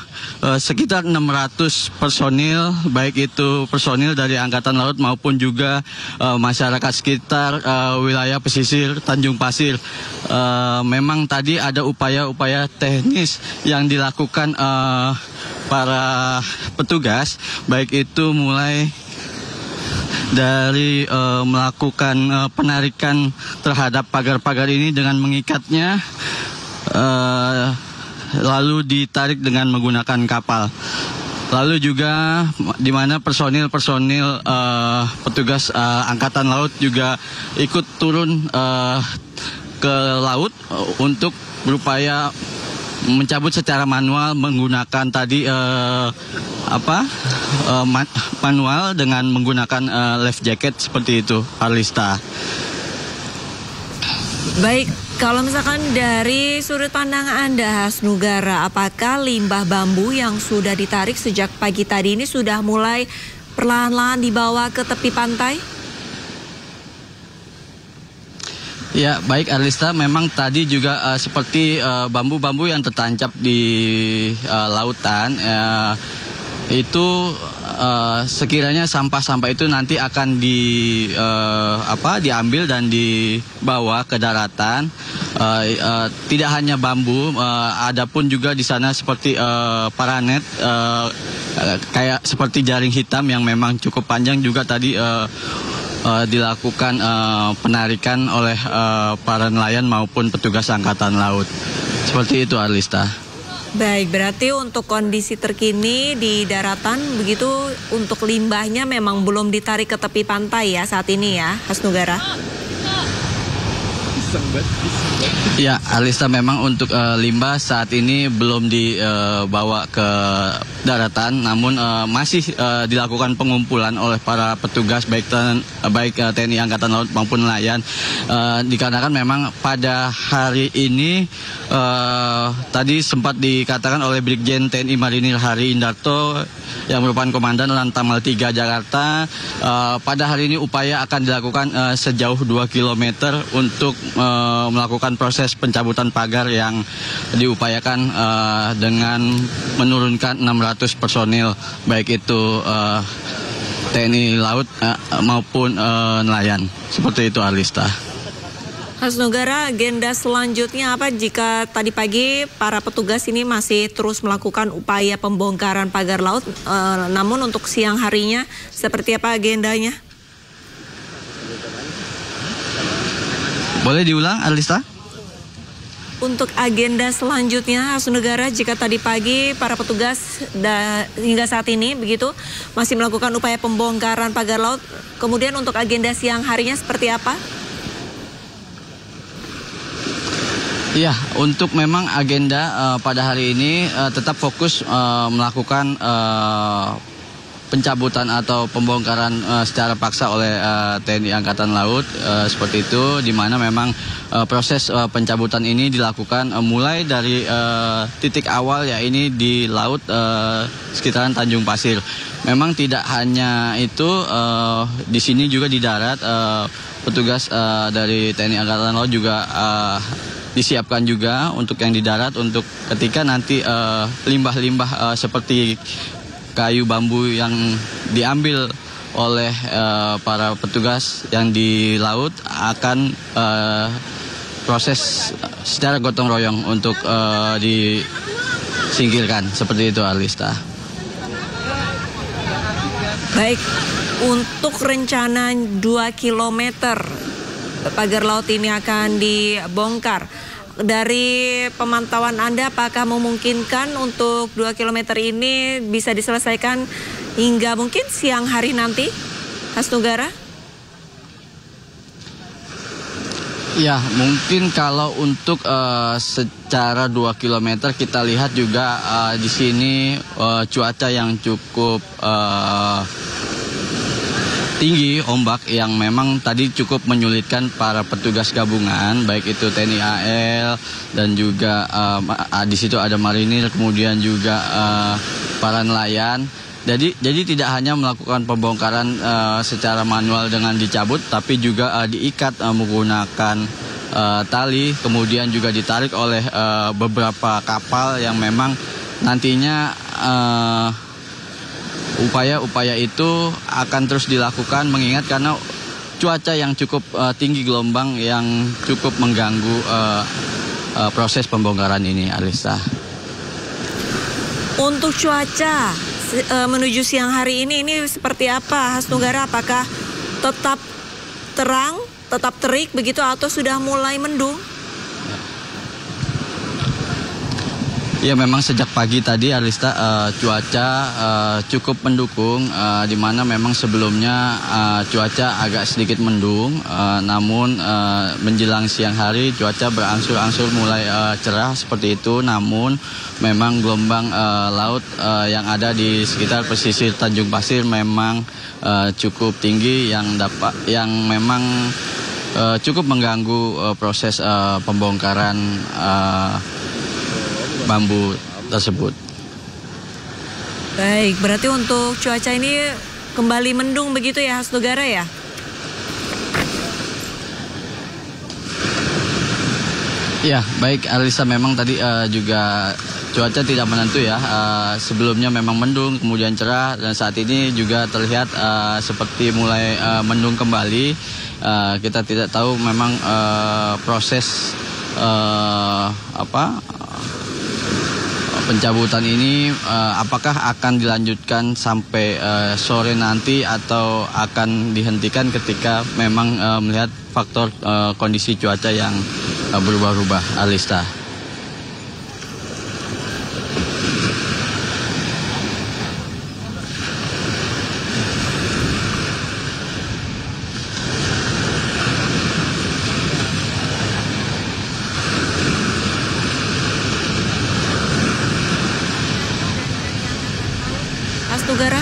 sekitar 600 personil, baik itu personil dari Angkatan Laut maupun juga masyarakat sekitar wilayah pesisir Tanjung Pasir. Memang tadi ada upaya-upaya teknis yang dilakukan para petugas, baik itu mulai dari melakukan penarikan terhadap pagar-pagar ini dengan mengikatnya, lalu ditarik dengan menggunakan kapal. Lalu juga di mana personil-personil petugas Angkatan Laut juga ikut turun ke laut untuk berupaya mencabut secara manual menggunakan tadi manual dengan menggunakan life jacket seperti itu, Arlista. Baik, kalau misalkan dari sudut pandang Anda, Hasnugara, apakah limbah bambu yang sudah ditarik sejak pagi tadi ini sudah mulai perlahan-lahan dibawa ke tepi pantai? Ya, baik Arlista, memang tadi juga seperti bambu-bambu yang tertancap di lautan, itu sekiranya sampah-sampah itu nanti akan diambil dan dibawa ke daratan. Tidak hanya bambu, ada pun juga di sana seperti paranet, kayak seperti jaring hitam yang memang cukup panjang juga tadi dilakukan penarikan oleh para nelayan maupun petugas angkatan laut. Seperti itu, Arlista. Baik, berarti untuk kondisi terkini di daratan begitu, untuk limbahnya memang belum ditarik ke tepi pantai ya saat ini ya, Hasnugara? Ya, Arlista, memang untuk limbah saat ini belum dibawa ke daratan, namun masih dilakukan pengumpulan oleh para petugas baik TNI Angkatan Laut maupun nelayan. Dikarenakan memang pada hari ini tadi sempat dikatakan oleh Brigjen TNI Marinir Hari Indarto yang merupakan Komandan Lantamal 3 Jakarta, pada hari ini upaya akan dilakukan sejauh 2 km untuk melakukan proses pencabutan pagar yang diupayakan dengan menurunkan 600 personil, baik itu TNI Laut maupun nelayan. Seperti itu, Arlista. Hasnugara, agenda selanjutnya apa jika tadi pagi para petugas ini masih terus melakukan upaya pembongkaran pagar laut, namun untuk siang harinya seperti apa agendanya? Boleh diulang, Arlista? Untuk agenda selanjutnya, Hasnugara, jika tadi pagi para petugas hingga saat ini begitu masih melakukan upaya pembongkaran pagar laut, kemudian untuk agenda siang harinya seperti apa? Ya, untuk memang agenda pada hari ini tetap fokus melakukan pencabutan atau pembongkaran secara paksa oleh TNI Angkatan Laut, seperti itu, di mana memang proses pencabutan ini dilakukan mulai dari titik awal, ya ini di laut sekitaran Tanjung Pasir. Memang tidak hanya itu, di sini juga di darat petugas dari TNI Angkatan Laut juga disiapkan juga untuk yang di darat, untuk ketika nanti limbah-limbah seperti kayu bambu yang diambil oleh para petugas yang di laut akan proses secara gotong royong untuk disingkirkan. Seperti itu, Arlista. Baik, untuk rencana 2 km pagar laut ini akan dibongkar. Dari pemantauan Anda, apakah memungkinkan untuk 2 km ini bisa diselesaikan hingga mungkin siang hari nanti, Hasnugara? Ya, mungkin kalau untuk secara 2 km kita lihat juga di sini cuaca yang cukup tinggi, ombak yang memang tadi cukup menyulitkan para petugas gabungan, baik itu TNI AL dan juga di situ ada marinir, kemudian juga para nelayan. Jadi tidak hanya melakukan pembongkaran secara manual dengan dicabut, tapi juga diikat menggunakan tali, kemudian juga ditarik oleh beberapa kapal yang memang nantinya upaya-upaya itu akan terus dilakukan, mengingat karena cuaca yang cukup tinggi, gelombang yang cukup mengganggu proses pembongkaran ini, Arlista. Untuk cuaca menuju siang hari ini seperti apa, Hasnugara? Apakah tetap terang, tetap terik begitu, atau sudah mulai mendung? Ya, memang sejak pagi tadi, Arlista, cuaca cukup mendukung, di mana memang sebelumnya cuaca agak sedikit mendung, namun menjelang siang hari cuaca berangsur-angsur mulai cerah seperti itu. Namun memang gelombang laut yang ada di sekitar pesisir Tanjung Pasir memang cukup tinggi, yang memang cukup mengganggu proses pembongkaran bambu tersebut. Baik, berarti untuk cuaca ini kembali mendung begitu ya, Hasnugara ya? Ya, baik Alisa, memang tadi juga cuaca tidak menentu ya. Sebelumnya memang mendung, kemudian cerah, dan saat ini juga terlihat seperti mulai mendung kembali. Kita tidak tahu memang proses pencabutan ini apakah akan dilanjutkan sampai sore nanti atau akan dihentikan ketika memang melihat faktor kondisi cuaca yang berubah-ubah, Alista. Tugara.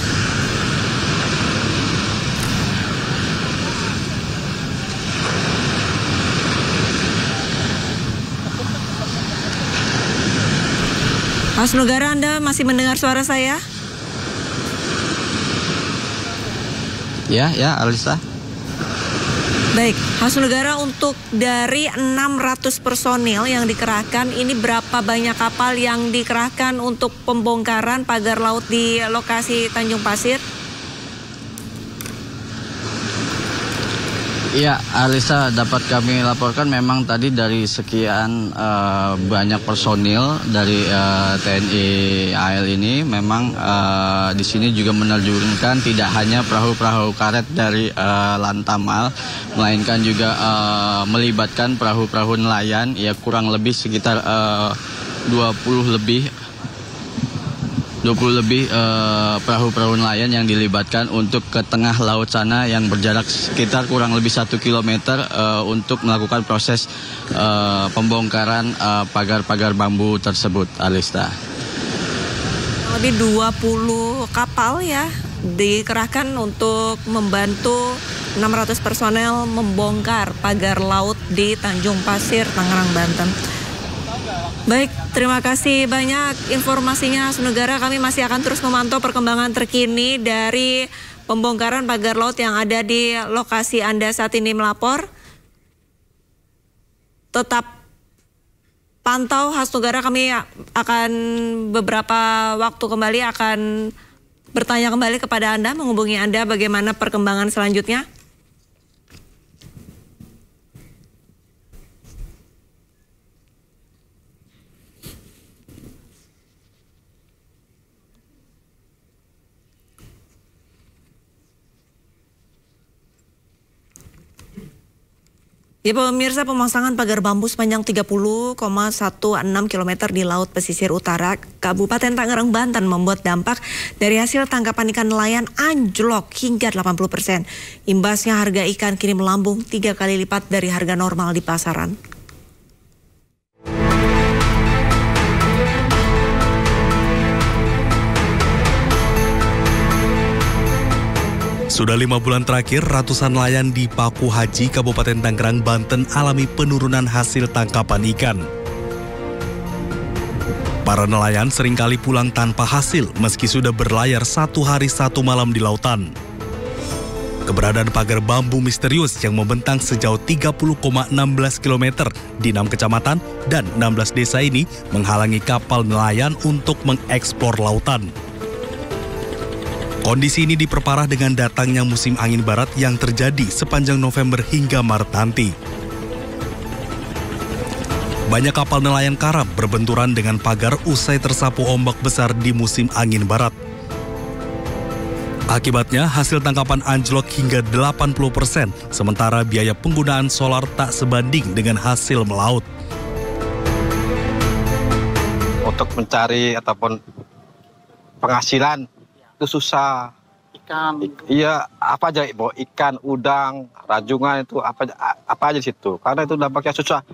Mas Nugara, Anda masih mendengar suara saya? Ya, Alisa. Baik, Mas Nugara, untuk dari 600 personil yang dikerahkan, ini berapa banyak kapal yang dikerahkan untuk pembongkaran pagar laut di lokasi Tanjung Pasir? Iya, Alisa, dapat kami laporkan memang tadi dari sekian banyak personil dari TNI AL ini memang di sini juga menerjunkan tidak hanya perahu-perahu karet dari Lantamal, melainkan juga melibatkan perahu-perahu nelayan, ya kurang lebih sekitar 20 lebih perahu-perahu nelayan yang dilibatkan untuk ke tengah laut sana yang berjarak sekitar kurang lebih 1 kilometer untuk melakukan proses pembongkaran pagar-pagar bambu tersebut, Alista. Lebih 20 kapal ya dikerahkan untuk membantu 600 personel membongkar pagar laut di Tanjung Pasir, Tangerang, Banten. Baik, terima kasih banyak informasinya, Senegara. Kami masih akan terus memantau perkembangan terkini dari pembongkaran pagar laut yang ada di lokasi Anda saat ini melapor. Tetap pantau khas Negara, kami akan beberapa waktu kembali akan bertanya kembali kepada Anda, menghubungi Anda bagaimana perkembangan selanjutnya. Ya pemirsa, pemasangan pagar bambu sepanjang 30,16 km di Laut Pesisir Utara Kabupaten Tangerang, Banten membuat dampak dari hasil tangkapan ikan nelayan anjlok hingga 80%. Imbasnya harga ikan kini melambung 3 kali lipat dari harga normal di pasaran. Sudah 5 bulan terakhir, ratusan nelayan di Paku Haji, Kabupaten Tangerang, Banten alami penurunan hasil tangkapan ikan. Para nelayan seringkali pulang tanpa hasil meski sudah berlayar 1 hari 1 malam di lautan. Keberadaan pagar bambu misterius yang membentang sejauh 30,16 km di 6 kecamatan dan 16 desa ini menghalangi kapal nelayan untuk mengekspor lautan. Kondisi ini diperparah dengan datangnya musim angin barat yang terjadi sepanjang November hingga Maret nanti. Banyak kapal nelayan karam berbenturan dengan pagar usai tersapu ombak besar di musim angin barat. Akibatnya hasil tangkapan anjlok hingga 80%, sementara biaya penggunaan solar tak sebanding dengan hasil melaut. Untuk mencari ataupun penghasilan itu susah. Ikan. Iya, apa aja, Ibu? Ikan, udang, rajungan itu apa aja di situ. Karena itu dampaknya susah.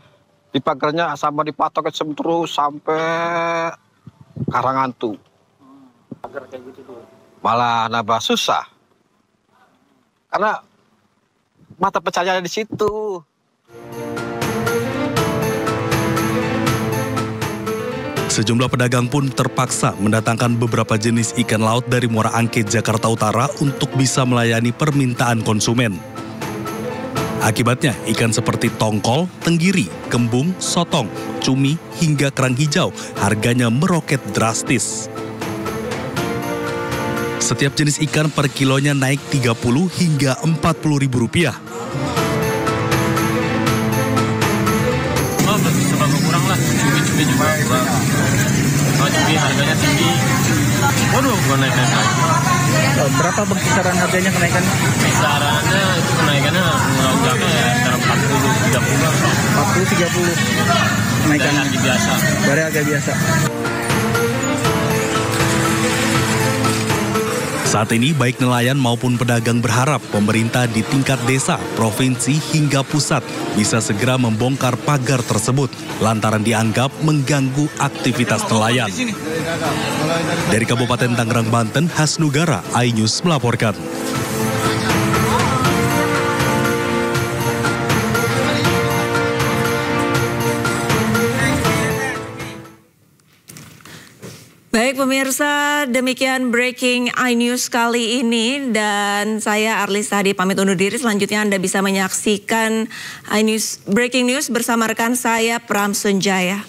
Di pagarnya sama dipatok terus sampai Karangantu. Pagar kayak gitu tuh. Malah nambah susah. Karena mata pencaharian di situ. Sejumlah pedagang pun terpaksa mendatangkan beberapa jenis ikan laut dari Muara Angke, Jakarta Utara untuk bisa melayani permintaan konsumen. Akibatnya, ikan seperti tongkol, tenggiri, kembung, sotong, cumi, hingga kerang hijau harganya meroket drastis. Setiap jenis ikan per kilonya naik 30 hingga 40 ribu rupiah. Oh, serba kurang lah. Cumi juga kurang. Oh, cumi harganya tinggi. Waduh, gua naik-naik lagi. Berapa kisaran harganya kenaikan? Kisarannya itu kenaikannya melonjaknya ya antara 40-30. 40-30 kenaikan dari harga biasa. Dari harga biasa. Saat ini baik nelayan maupun pedagang berharap pemerintah di tingkat desa, provinsi hingga pusat bisa segera membongkar pagar tersebut lantaran dianggap mengganggu aktivitas nelayan. Dari Kabupaten Tangerang, Banten, Hasnugara, iNews melaporkan. Baik pemirsa, demikian breaking iNews kali ini dan saya Arlis tadi pamit undur diri. Selanjutnya Anda bisa menyaksikan iNews Breaking News bersama rekan saya Pram Sunjaya.